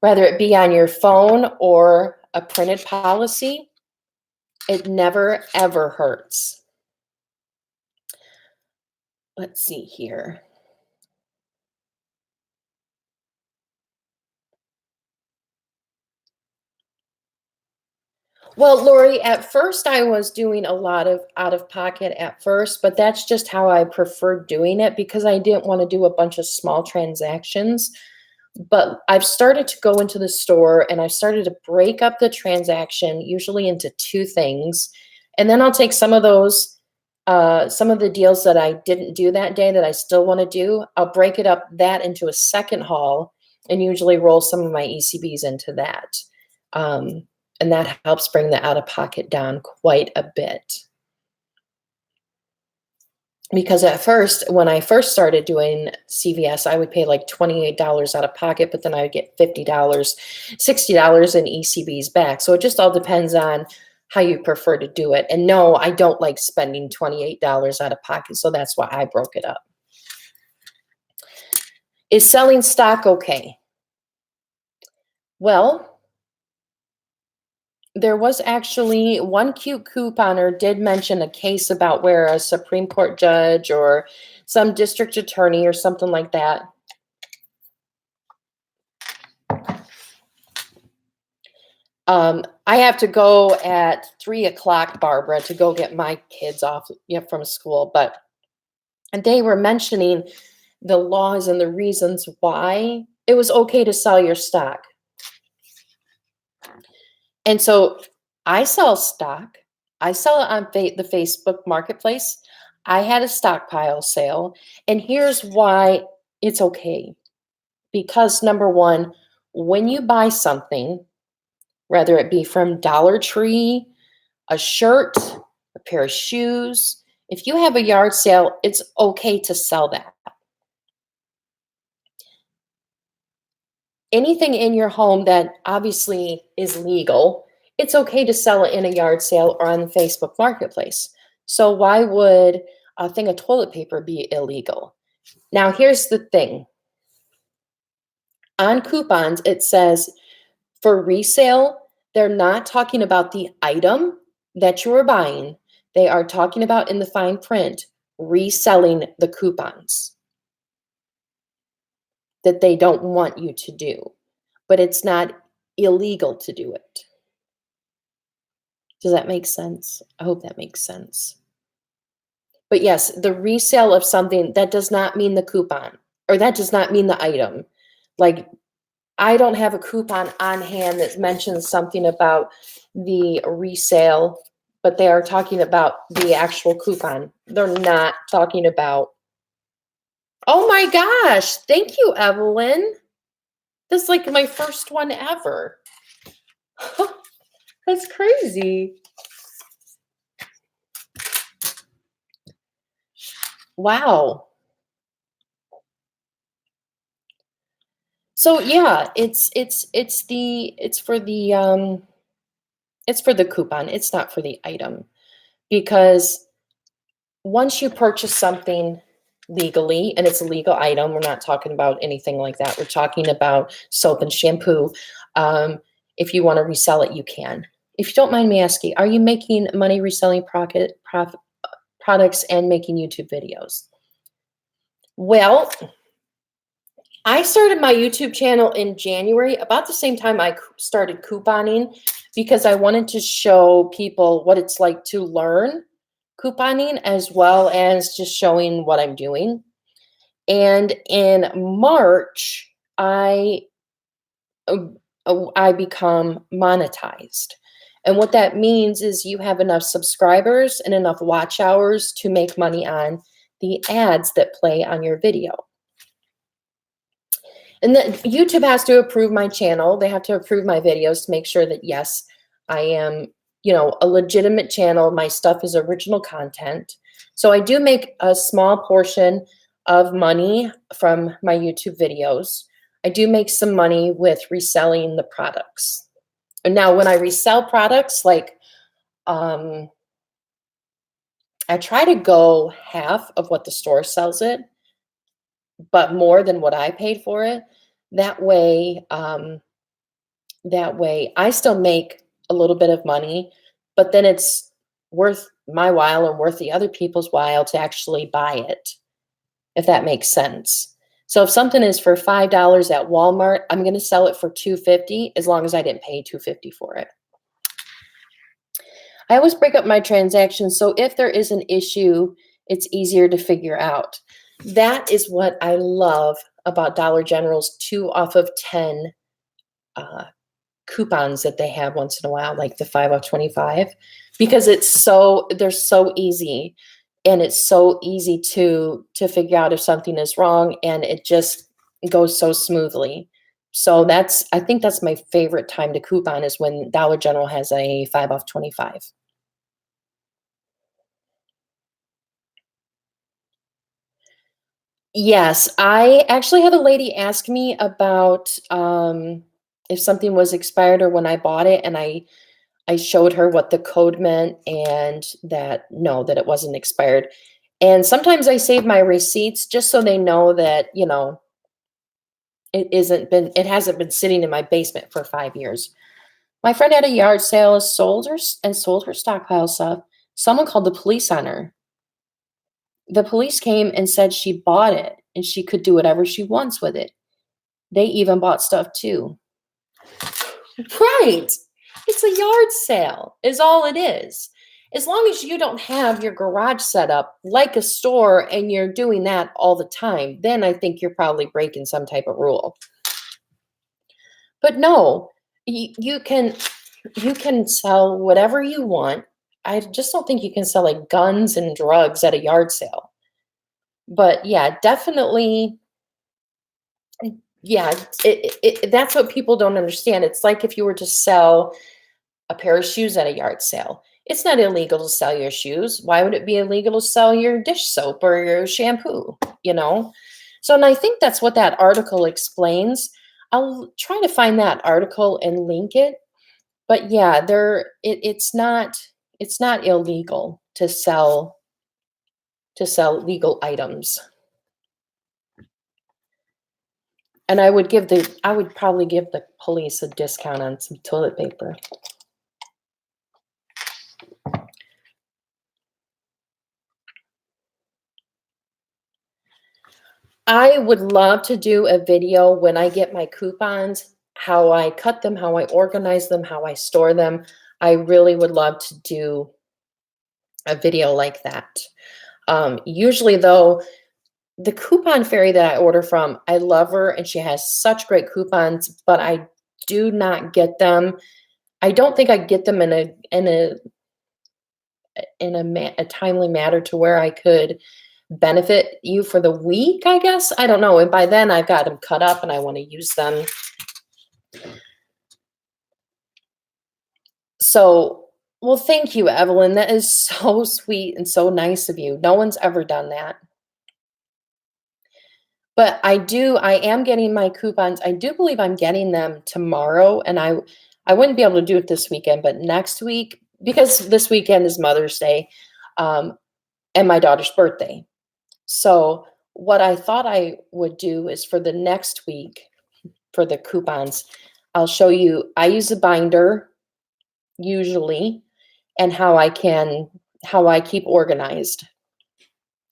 Whether it be on your phone or a printed policy, it never, ever hurts. Let's see here. Well, Lori, at first I was doing a lot of out of pocket at first, but that's just how I preferred doing it because I didn't want to do a bunch of small transactions. But I've started to go into the store and I've started to break up the transaction, usually into two things. And then I'll take some of those, some of the deals that I didn't do that day that I still want to do, I'll break it up that into a second haul and usually roll some of my ECBs into that. And that helps bring the out-of-pocket down quite a bit. Because at first, when I first started doing CVS, I would pay like $28 out of pocket, but then I would get $50, $60 in ECBs back. So it just all depends on how you prefer to do it. And no, I don't like spending $28 out of pocket, so that's why I broke it up. Is selling stock okay? Well, there was actually one cute couponer did mention a case about where a Supreme Court judge or some district attorney or something like that I have to go at 3 o'clock, Barbara, to go get my kids off from school. But they were mentioning the laws and the reasons why it was okay to sell your stock. And so I sell stock. I sell it on the Facebook marketplace. I had a stockpile sale. And here's why it's okay. Because number one, when you buy something, whether it be from Dollar Tree, a shirt, a pair of shoes, if you have a yard sale, it's okay to sell that. anything in your home that obviously is legal, it's okay to sell it in a yard sale or on the Facebook Marketplace. So why would a thing of toilet paper be illegal? Now, here's the thing. On coupons, it says for resale, they're not talking about the item that you are buying. They are talking about in the fine print, reselling the coupons that they don't want you to do. But it's not illegal to do it. Does that make sense? I hope that makes sense. But yes, the resale of something, that does not mean the coupon, or that does not mean the item. Like, I don't have a coupon on hand that mentions something about the resale, but they are talking about the actual coupon. They're not talking about, oh my gosh, thank you, Evelyn. This is like my first one ever. That's crazy. Wow. So yeah, it's for the coupon. It's not for the item, because once you purchase something legally and it's a legal item, we're not talking about anything like that. We're talking about soap and shampoo. If you want to resell it, you can. If you don't mind me asking, are you making money reselling products and making YouTube videos? Well, I started my YouTube channel in January, about the same time I started couponing, because I wanted to show people what it's like to learn couponing, as well as just showing what I'm doing. And in March, I become monetized. And what that means is you have enough subscribers and enough watch hours to make money on the ads that play on your video. And then YouTube has to approve my channel. They have to approve my videos to make sure that, yes, I am, a legitimate channel. My stuff is original content. So I do make a small portion of money from my YouTube videos. I do make some money with reselling the products. And now when I resell products, like, I try to go half of what the store sells it, but more than what I paid for it. That way I still make a little bit of money, but then it's worth my while and worth the other people's while to actually buy it, if that makes sense. So if something is for $5 at Walmart, I'm going to sell it for $2.50 as long as I didn't pay $2.50 for it. I always break up my transactions, so if there is an issue, it's easier to figure out. That is what I love about Dollar General's 2 off of 10 coupons that they have once in a while, like the 5 off 25, because they're so easy, and it's so easy to figure out if something is wrong, and it just goes so smoothly. So I think that's my favorite time to coupon, is when Dollar General has a 5 off 25. Yes, I actually had a lady ask me about if something was expired or when I bought it, and I showed her what the code meant, and that it wasn't expired. And sometimes I save my receipts just so they know that, it hasn't been sitting in my basement for 5 years. My friend had a yard sale and sold her stockpile stuff. Someone called the police on her. The police came and said she bought it and she could do whatever she wants with it. They even bought stuff too. Right. It's a yard sale, is all it is. As long as you don't have your garage set up like a store and you're doing that all the time, then I think you're probably breaking some type of rule. But no, you can sell whatever you want. I just don't think you can sell like guns and drugs at a yard sale. But yeah, definitely. Yeah, that's what people don't understand. It's like if you were to sell a pair of shoes at a yard sale. It's not illegal to sell your shoes. Why would it be illegal to sell your dish soap or your shampoo? So, and I think that's what that article explains. I'll try to find that article and link it. But yeah, it's not illegal to sell legal items. And I would probably give the police a discount on some toilet paper. I would love to do a video when I get my coupons, how I cut them, how I organize them, how I store them. I really would love to do a video like that. Usually though, the coupon fairy that I order from, I love her and she has such great coupons, but I do not get them. I don't think I get them in a timely manner to where I could benefit you for the week, I guess. I don't know. And by then I've got them cut up and I want to use them. So, well, thank you, Evelyn. That is so sweet and so nice of you. No one's ever done that. But I am getting my coupons. I do believe I'm getting them tomorrow, and I wouldn't be able to do it this weekend, but next week, because this weekend is Mother's Day, and my daughter's birthday. So what I thought I would do is for the next week, for the coupons, I'll show you, I use a binder usually, and how I keep organized.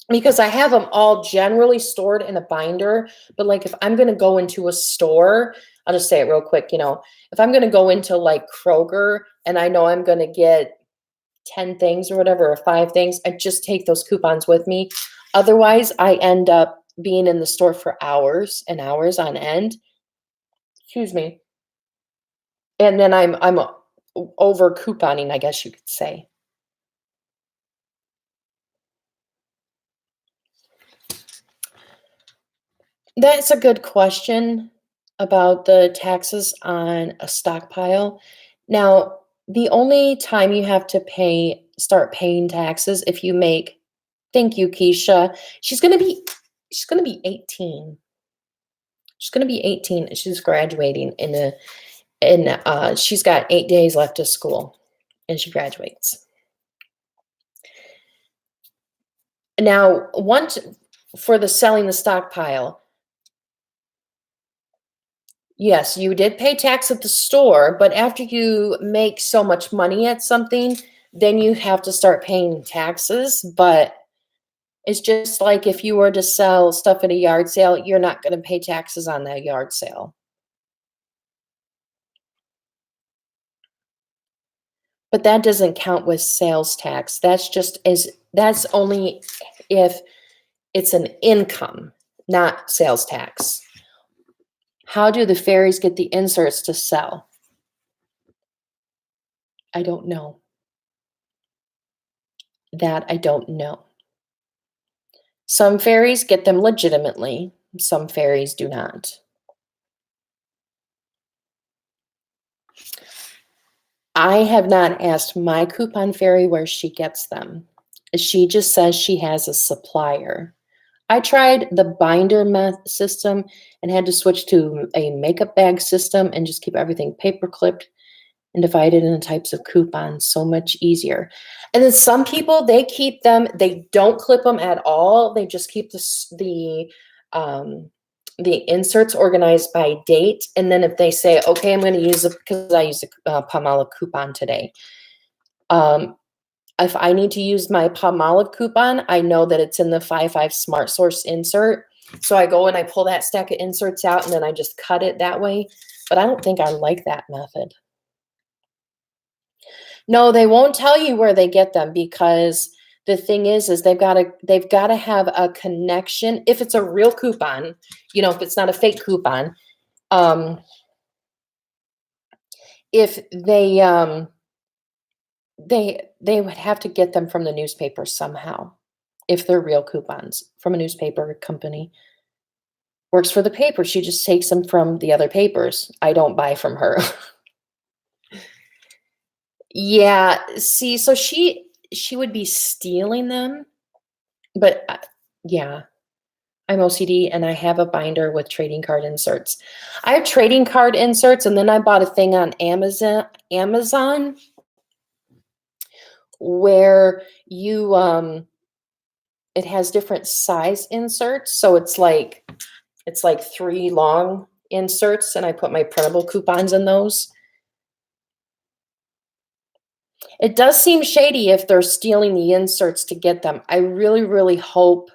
Because I have them all generally stored in a binder, but like if I'm going to go into a store, I'll just say it real quick, if I'm going to go into like Kroger and I know I'm going to get 10 things or whatever, or 5 things, I just take those coupons with me. Otherwise, I end up being in the store for hours and hours on end. Excuse me. And then I'm over couponing, I guess you could say. That's a good question about the taxes on a stockpile. Now, the only time you have to start paying taxes if you make, thank you, Keisha. She's gonna be 18. She's gonna be 18. She's graduating she's got 8 days left of school and she graduates. Now, once for the selling the stockpile, yes, you did pay tax at the store, but after you make so much money at something, then you have to start paying taxes. But it's just like if you were to sell stuff at a yard sale, you're not going to pay taxes on that yard sale. But that doesn't count with sales tax. That's only if it's an income, not sales tax. How do the fairies get the inserts to sell? I don't know. That I don't know. Some fairies get them legitimately, some fairies do not. I have not asked my coupon fairy where she gets them. She just says she has a supplier. I tried the binder system and had to switch to a makeup bag system and just keep everything paper clipped and divided into types of coupons. So much easier. And then some people, they keep them, they don't clip them at all. They just keep the inserts organized by date. And then if they say, okay, I'm going to use it because I use a Palmolive coupon today. If I need to use my Palmolive coupon, I know that it's in the 5/5 Smart Source insert. So I go and I pull that stack of inserts out and then I just cut it that way. But I don't think I like that method. No, they won't tell you where they get them because the thing is they've got to have a connection. If it's a real coupon, if it's not a fake coupon, if they would have to get them from the newspaper somehow. If they're real coupons from a newspaper company. Works for the paper. She just takes them from the other papers. I don't buy from her. Yeah, see, so she would be stealing them, but yeah. I'm OCD and I have a binder with trading card inserts. I have trading card inserts, and then I bought a thing on Amazon where you it has different size inserts. So it's like 3 long inserts, and I put my printable coupons in those. It does seem shady if they're stealing the inserts to get them. I really, really hope,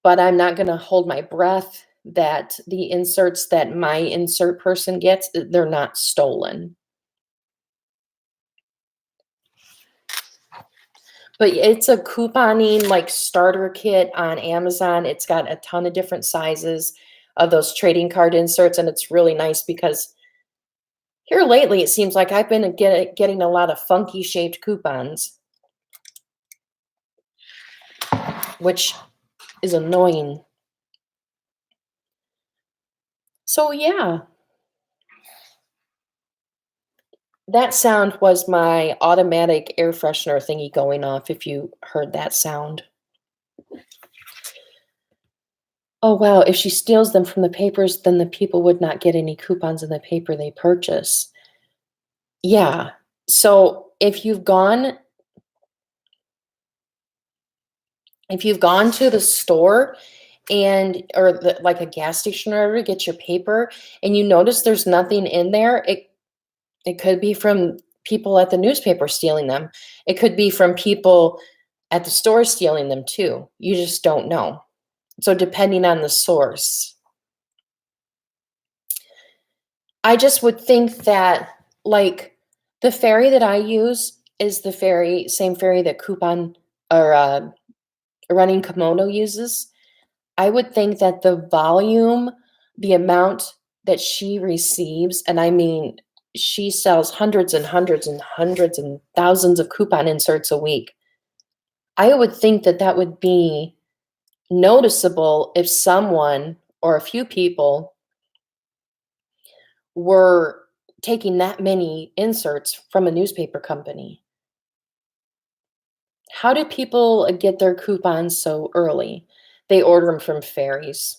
but I'm not going to hold my breath, that the inserts that my insert person gets, they're not stolen. But it's a couponing like starter kit on Amazon. It's got a ton of different sizes of those trading card inserts, and it's really nice because here lately it seems like I've been getting a lot of funky shaped coupons, which is annoying. So yeah, that sound was my automatic air freshener thingy going off, if you heard that sound. Oh wow, if she steals them from the papers, then the people would not get any coupons in the paper they purchase. Yeah. So if you've gone to the store and like a gas station or whatever to get your paper, and you notice there's nothing in there, it could be from people at the newspaper stealing them. It could be from people at the store stealing them too. You just don't know. So depending on the source. I just would think that, like, the ferry that I use is the same ferry that Coupon or Running Kimono uses. I would think that the volume, the amount that she receives, and I mean, she sells hundreds and hundreds and hundreds and thousands of coupon inserts a week. I would think that that would be noticeable if someone or a few people were taking that many inserts from a newspaper company. How do people get their coupons so early? They order them from ferries.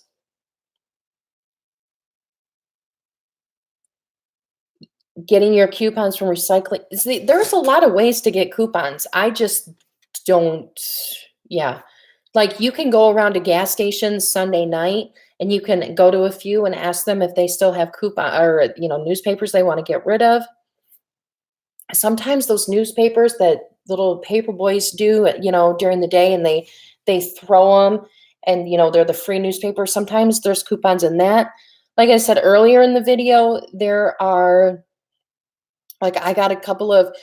Getting your coupons from recycling. See, there's a lot of ways to get coupons. I just don't, yeah. Like, you can go around to gas stations Sunday night and you can go to a few and ask them if they still have coupon or, newspapers they want to get rid of. Sometimes those newspapers that little paper boys do, during the day, and they throw them, and they're the free newspaper. Sometimes there's coupons in that. Like I said earlier in the video, there are, like, I got a couple of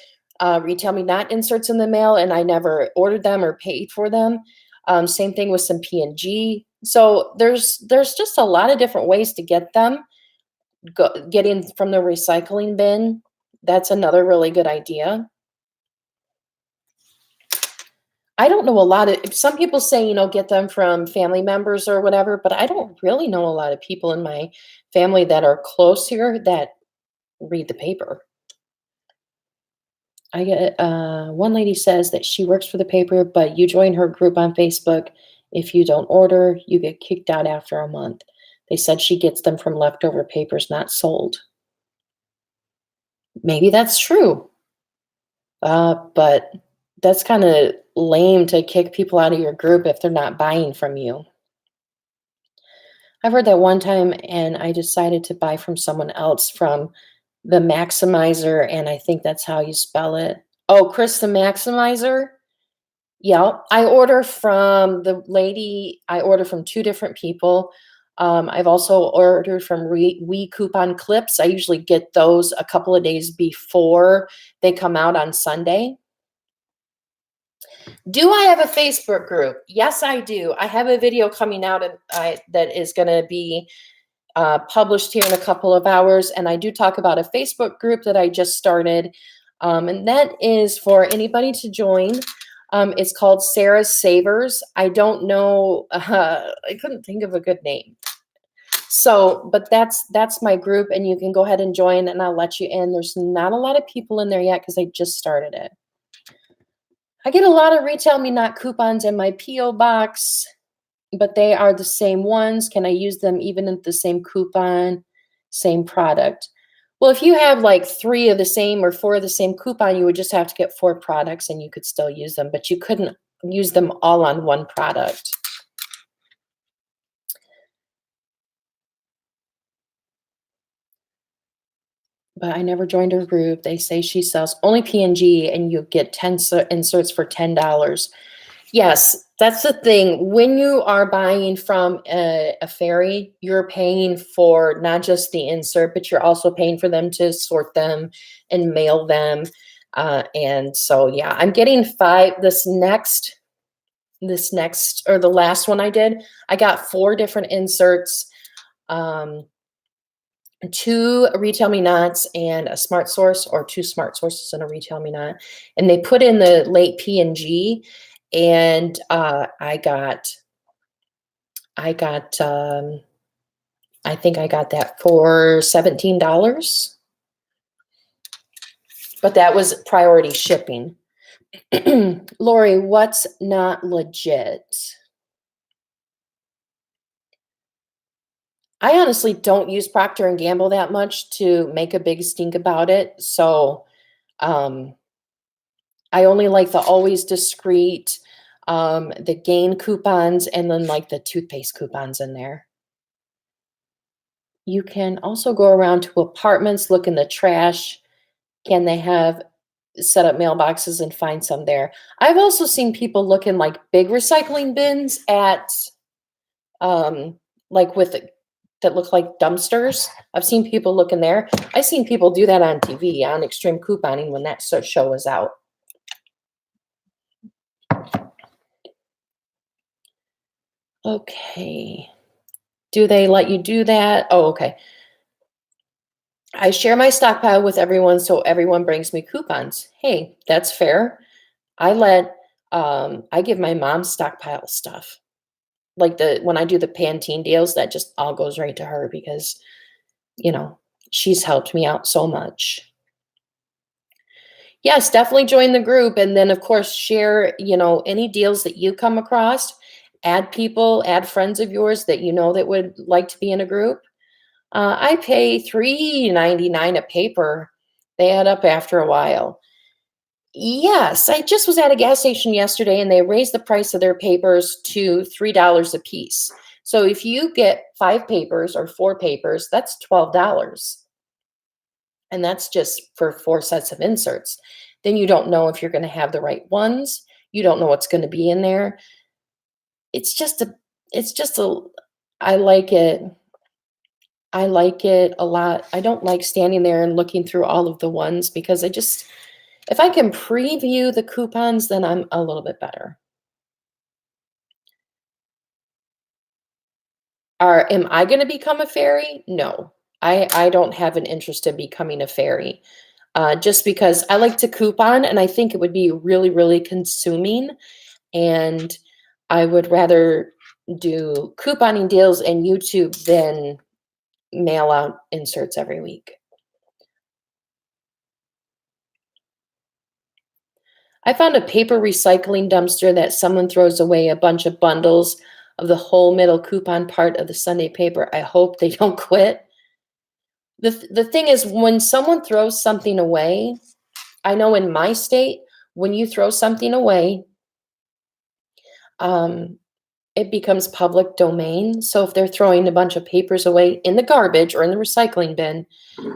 Retail Me Not inserts in the mail, and I never ordered them or paid for them. Same thing with some P&G. So there's just a lot of different ways to get them. Getting from the recycling bin, that's another really good idea. I don't know a lot of, some people say, get them from family members or whatever, but I don't really know a lot of people in my family that are close here that read the paper. I get one lady says that she works for the paper, but you join her group on Facebook. If you don't order, you get kicked out after a month. They said she gets them from leftover papers not sold. Maybe that's true. But that's kind of lame to kick people out of your group if they're not buying from you. I've heard that one time, and I decided to buy from someone else, from the Maximizer, and I think that's how you spell it. Oh, Chris the Maximizer? Yeah, I order from the lady. I order from 2 different people. I've also ordered from We Coupon Clips. I usually get those a couple of days before they come out on Sunday. Do I have a Facebook group? Yes, I do. I have a video coming out that is going to be published here in a couple of hours, and I do talk about a Facebook group that I just started, and that is for anybody to join. It's called Sarah's Savers. I don't know. I couldn't think of a good name. So, but that's my group, and you can go ahead and join, and I'll let you in. There's not a lot of people in there yet because I just started it. I get a lot of Retail Me Not coupons in my P.O. box. but they are the same ones. Can I use them even at the same coupon, same product? Well, if you have like 3 of the same or 4 of the same coupon, you would just have to get 4 products and you could still use them, but you couldn't use them all on one product. But I never joined her group. They say she sells only P&G and you get 10 inserts for $10. Yes, that's the thing. When you are buying from a fairy, you're paying for not just the insert, but you're also paying for them to sort them and mail them. And so, yeah, I'm getting 5 or the last one I did, I got 4 different inserts, 2 Retail Me Nots and a Smart Source, or 2 Smart Sources and a Retail Me Not. And they put in the late P&G, and I think I got that for $17, but that was priority shipping. Lori, what's not legit? I honestly don't use Procter and Gamble that much to make a big stink about it. So I only like the Always Discreet, the Gain coupons, and then like the toothpaste coupons in there. You can also go around to apartments, look in the trash. Can they have set up mailboxes and find some there? I've also seen people look in like big recycling bins at like that look like dumpsters. I've seen people look in there. I've seen people do that on TV on Extreme Couponing when that show was out. Okay. Do they let you do that? Oh, okay. I share my stockpile with everyone, so everyone brings me coupons. Hey, that's fair. I give my mom stockpile stuff. Like when I do the Pantene deals, that just all goes right to her because, you know, she's helped me out so much. Yes, definitely join the group. And then of course, share, any deals that you come across, add friends of yours that you know that would like to be in a group. I pay $3.99 a paper. They add up after a while. Yes, I just was at a gas station yesterday and they raised the price of their papers to $3 a piece. So if you get 5 papers or 4 papers, that's $12. And that's just for 4 sets of inserts. Then you don't know if you're going to have the right ones. You don't know what's going to be in there. It's just a, I like it. I like it a lot. I don't like standing there and looking through all of the ones because if I can preview the coupons, then I'm a little bit better. Am I going to become a fairy? No, I don't have an interest in becoming a fairy. Just because I like to coupon and I think it would be really, really consuming. And I would rather do couponing deals and YouTube than mail out inserts every week. I found a paper recycling dumpster that someone throws away a bunch of bundles of the whole middle coupon part of the Sunday paper. I hope they don't quit. The thing is, when someone throws something away, I know in my state, when you throw something away, it becomes public domain. So if they're throwing a bunch of papers away in the garbage or in the recycling bin,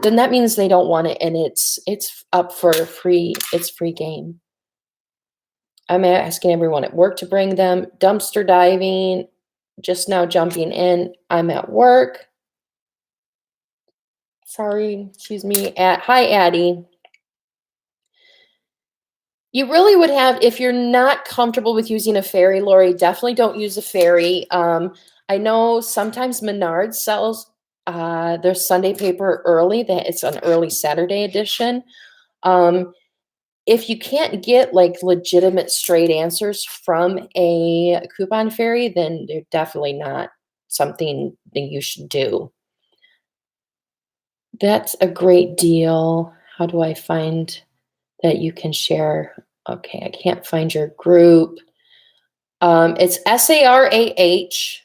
then that means they don't want it, and it's up for free. It's free game. I'm asking everyone at work to bring them. Dumpster diving, just now jumping in. I'm at work. Sorry, excuse me. Hi, Addie. You really would have, if you're not comfortable with using a fairy, Lori, definitely don't use a fairy. I know sometimes Menards sells their Sunday paper early. That it's an early Saturday edition. If you can't get like legitimate straight answers from a coupon fairy, then they're definitely not something that you should do. That's a great deal. How do I find that you can share? Okay, I can't find your group. It's SARAH.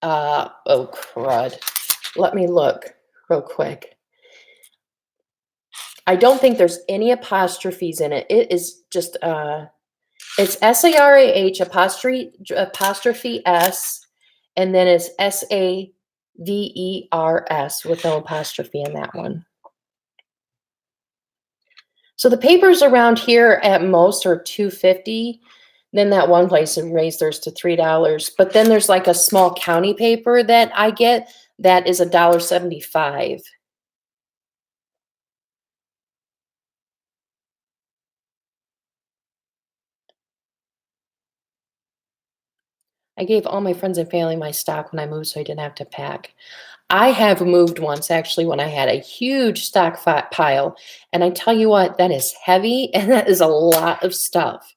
Oh, crud. Let me look real quick. I don't think there's any apostrophes in it. It is just, it's SARAH apostrophe S, and then it's SAVERS with no apostrophe in that one. So the papers around here at most are $2.50. Then that one place raised theirs to $3. But then there's like a small county paper that I get that is $1.75. I gave all my friends and family my stock when I moved so I didn't have to pack. I have moved once actually when I had a huge stock pile. And I tell you what, that is heavy and that is a lot of stuff.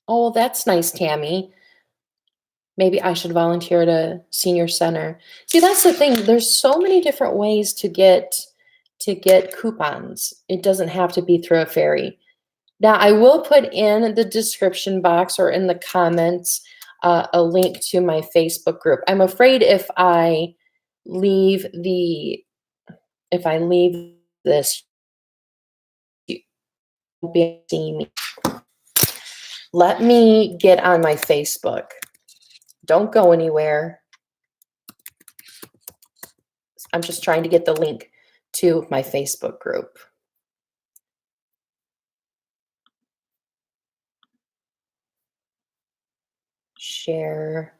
Oh, that's nice, Tammy. Maybe I should volunteer at a senior center. See, that's the thing. There's so many different ways to get coupons. It doesn't have to be through a ferry. Now, I will put in the description box or in the comments a link to my Facebook group. I'm afraid if I leave this, you won't be able to see me. Let me get on my Facebook. Don't go anywhere. I'm just trying to get the link to my Facebook group. Share.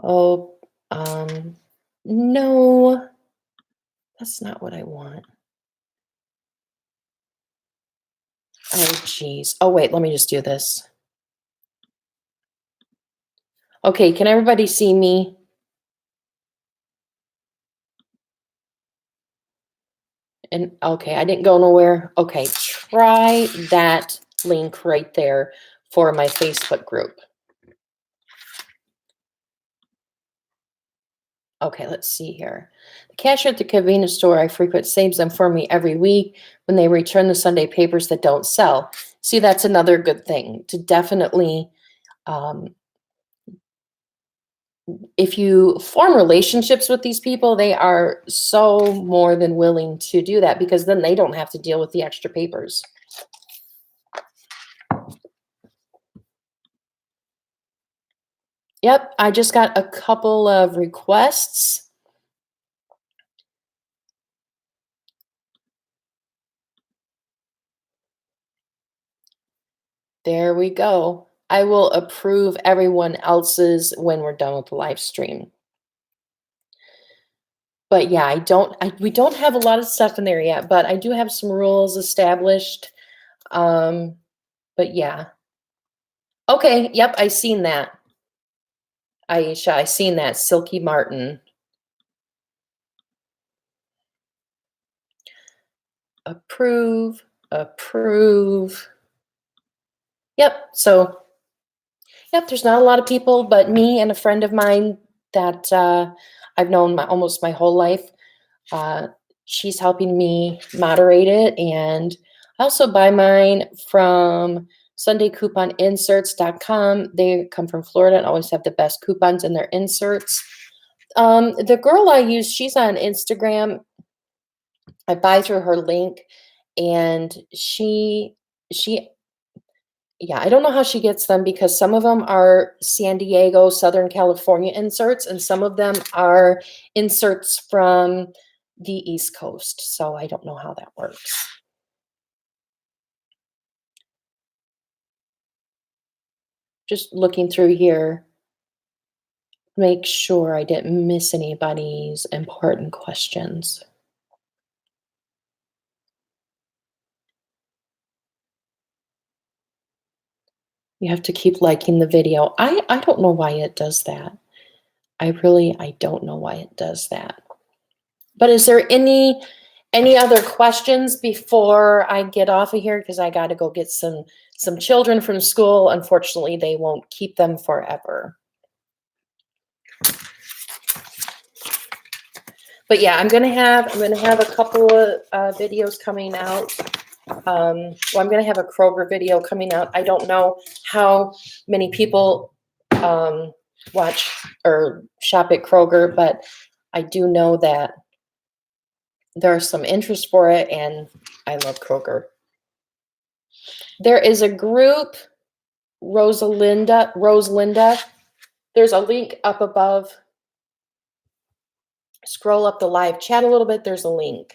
Oh, no, that's not what I want. Oh, geez. Oh, wait, let me just do this. Okay, can everybody see me? And okay, I didn't go nowhere. Okay, try that link right there for my Facebook group. Okay, let's see here. The cashier at the convenience store I frequent saves them for me every week when they return the Sunday papers that don't sell. See, that's another good thing to definitely, if you form relationships with these people, they are so more than willing to do that because then they don't have to deal with the extra papers. Yep, I just got a couple of requests. There we go. I will approve everyone else's when we're done with the live stream. But yeah, we don't have a lot of stuff in there yet, but I do have some rules established. But yeah. Okay, yep, I seen that. Aisha, I seen that. Silky Martin. Approve, approve. Yep, so, yep, there's not a lot of people, but me and a friend of mine that I've known almost my whole life. She's helping me moderate it, and I also buy mine from SundayCouponInserts.com. They come from Florida and always have the best coupons in their inserts. The girl I use, she's on Instagram. I buy through her link, and yeah, I don't know how she gets them because some of them are San Diego, Southern California inserts, and some of them are inserts from the East Coast. So I don't know how that works. Just looking through here, make sure I didn't miss anybody's important questions. You have to keep liking the video. I don't know why it does that. I don't know why it does that. But is there any other questions before I get off of here? Because I got to go get some children from school. Unfortunately, they won't keep them forever. But yeah, I'm gonna have a couple of videos coming out. Well, I'm gonna have a Kroger video coming out. I don't know how many people watch or shop at Kroger, but I do know that there's some interest for it, and I love Kroger. There is a group, Rosalinda. There's a link up above. Scroll up the live chat a little bit. There's a link.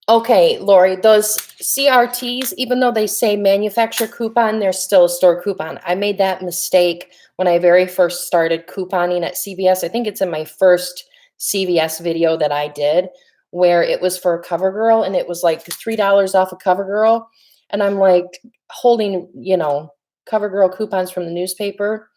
Okay, Lori, those CRTs, even though they say manufacturer coupon, they're still a store coupon. I made that mistake when I very first started couponing at CVS. I think it's in my first CVS video that I did, where it was for a CoverGirl, and it was like $3 off a CoverGirl. And I'm like holding, CoverGirl coupons from the newspaper.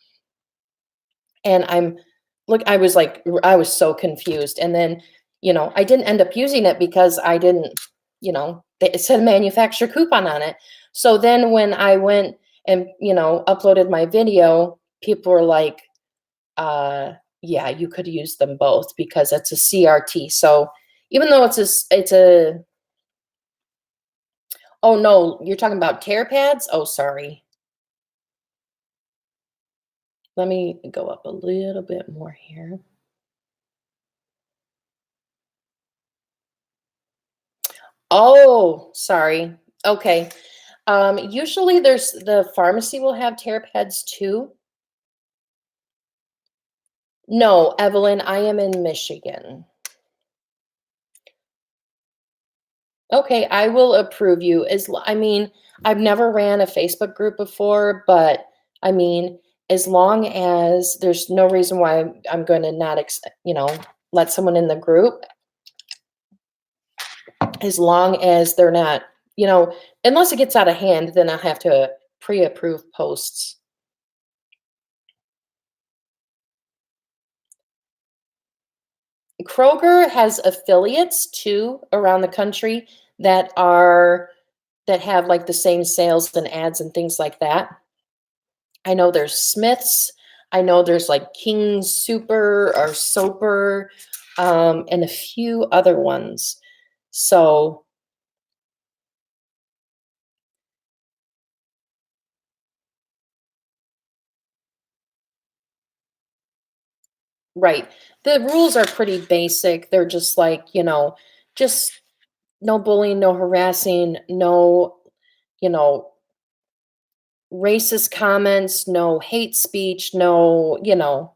And I was so confused. And then, I didn't end up using it because I didn't, it said manufacturer coupon on it. So then when I went and, uploaded my video, people were like, yeah, you could use them both because it's a CRT. So even though oh no, you're talking about tear pads? Oh, sorry. Let me go up a little bit more here. Oh, sorry. Okay. Usually the pharmacy will have tear pads too. No, Evelyn, I am in Michigan. Okay, I will approve you. I've never ran a Facebook group before, but as long as there's no reason why I'm going to not, let someone in the group, as long as they're not, unless it gets out of hand, then I have to pre-approve posts. Kroger has affiliates too around the country that have like the same sales and ads and things like that. I know there's Smith's. I know there's like King Super or Soper, and a few other ones. So right. The rules are pretty basic. They're just like, just no bullying, no harassing, no, racist comments, no hate speech, no,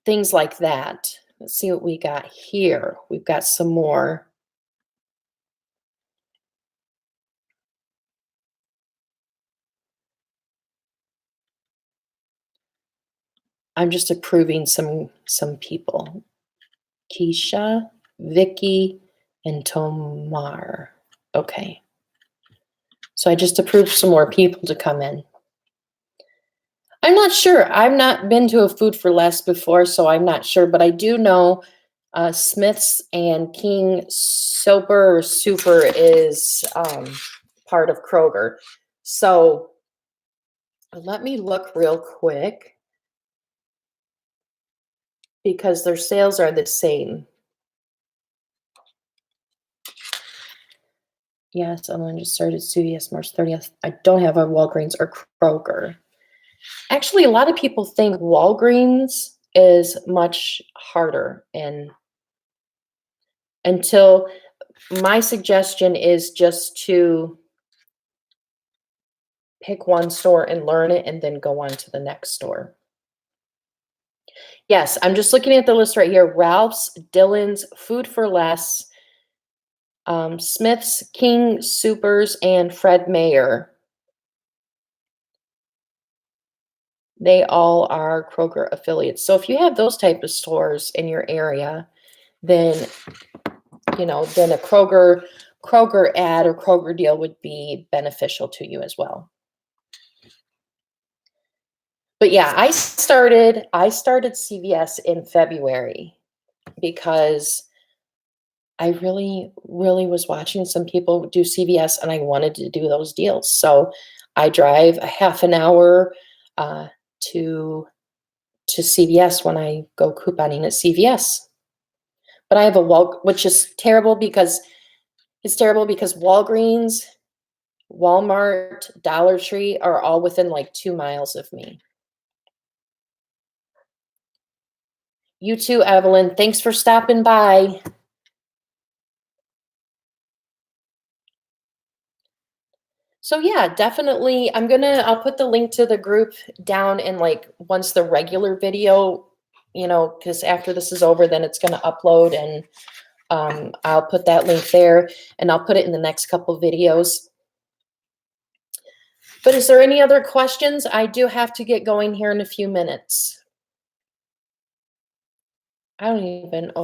things like that. Let's see what we got here. We've got some more. I'm just approving some people. Keisha, Vicky, and Tomar. Okay. So I just approved some more people to come in. I'm not sure. I've not been to a Food for Less before, so I'm not sure. But I do know Smith's and King Soper or Super is part of Kroger. So let me look real quick because their sales are the same. Yes, someone just started CVS March 30th. I don't have a Walgreens or Kroger. Actually, a lot of people think Walgreens is much harder, and until my suggestion is just to pick one store and learn it and then go on to the next store. Yes, I'm just looking at the list right here. Ralph's, Dillon's, Food for Less, Smith's, King Supers, and Fred Meyer. They all are Kroger affiliates. So if you have those type of stores in your area, then then a Kroger ad or Kroger deal would be beneficial to you as well. But yeah, I started CVS in February because I really, really was watching some people do CVS and I wanted to do those deals. So I drive a half an hour to to CVS when I go couponing at CVS. But I have which is terrible because Walgreens, Walmart, Dollar Tree are all within like 2 miles of me. You too, Evelyn. Thanks for stopping by. So yeah, definitely. I'll put the link to the group down in like once the regular video, because after this is over, then it's gonna upload, and I'll put that link there, and I'll put it in the next couple videos. But is there any other questions? I do have to get going here in a few minutes. Oh,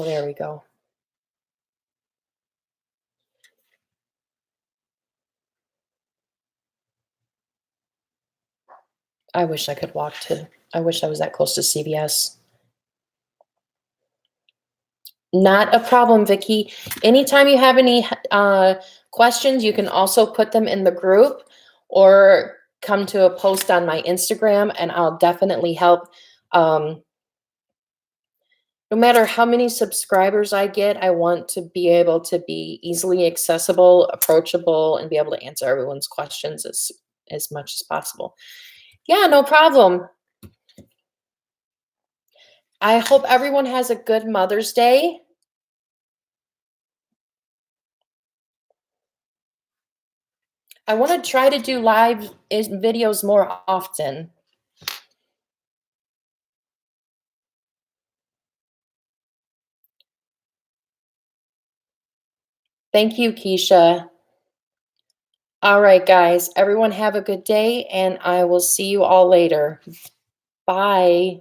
there we go. I wish I was that close to CVS. Not a problem, Vicky. Anytime you have any questions, you can also put them in the group or come to a post on my Instagram, and I'll definitely help. No matter how many subscribers I get, I want to be able to be easily accessible, approachable, and be able to answer everyone's questions as much as possible. Yeah, no problem. I hope everyone has a good Mother's Day. I want to try to do live videos more often. Thank you, Keisha. All right, guys. Everyone have a good day, and I will see you all later. Bye.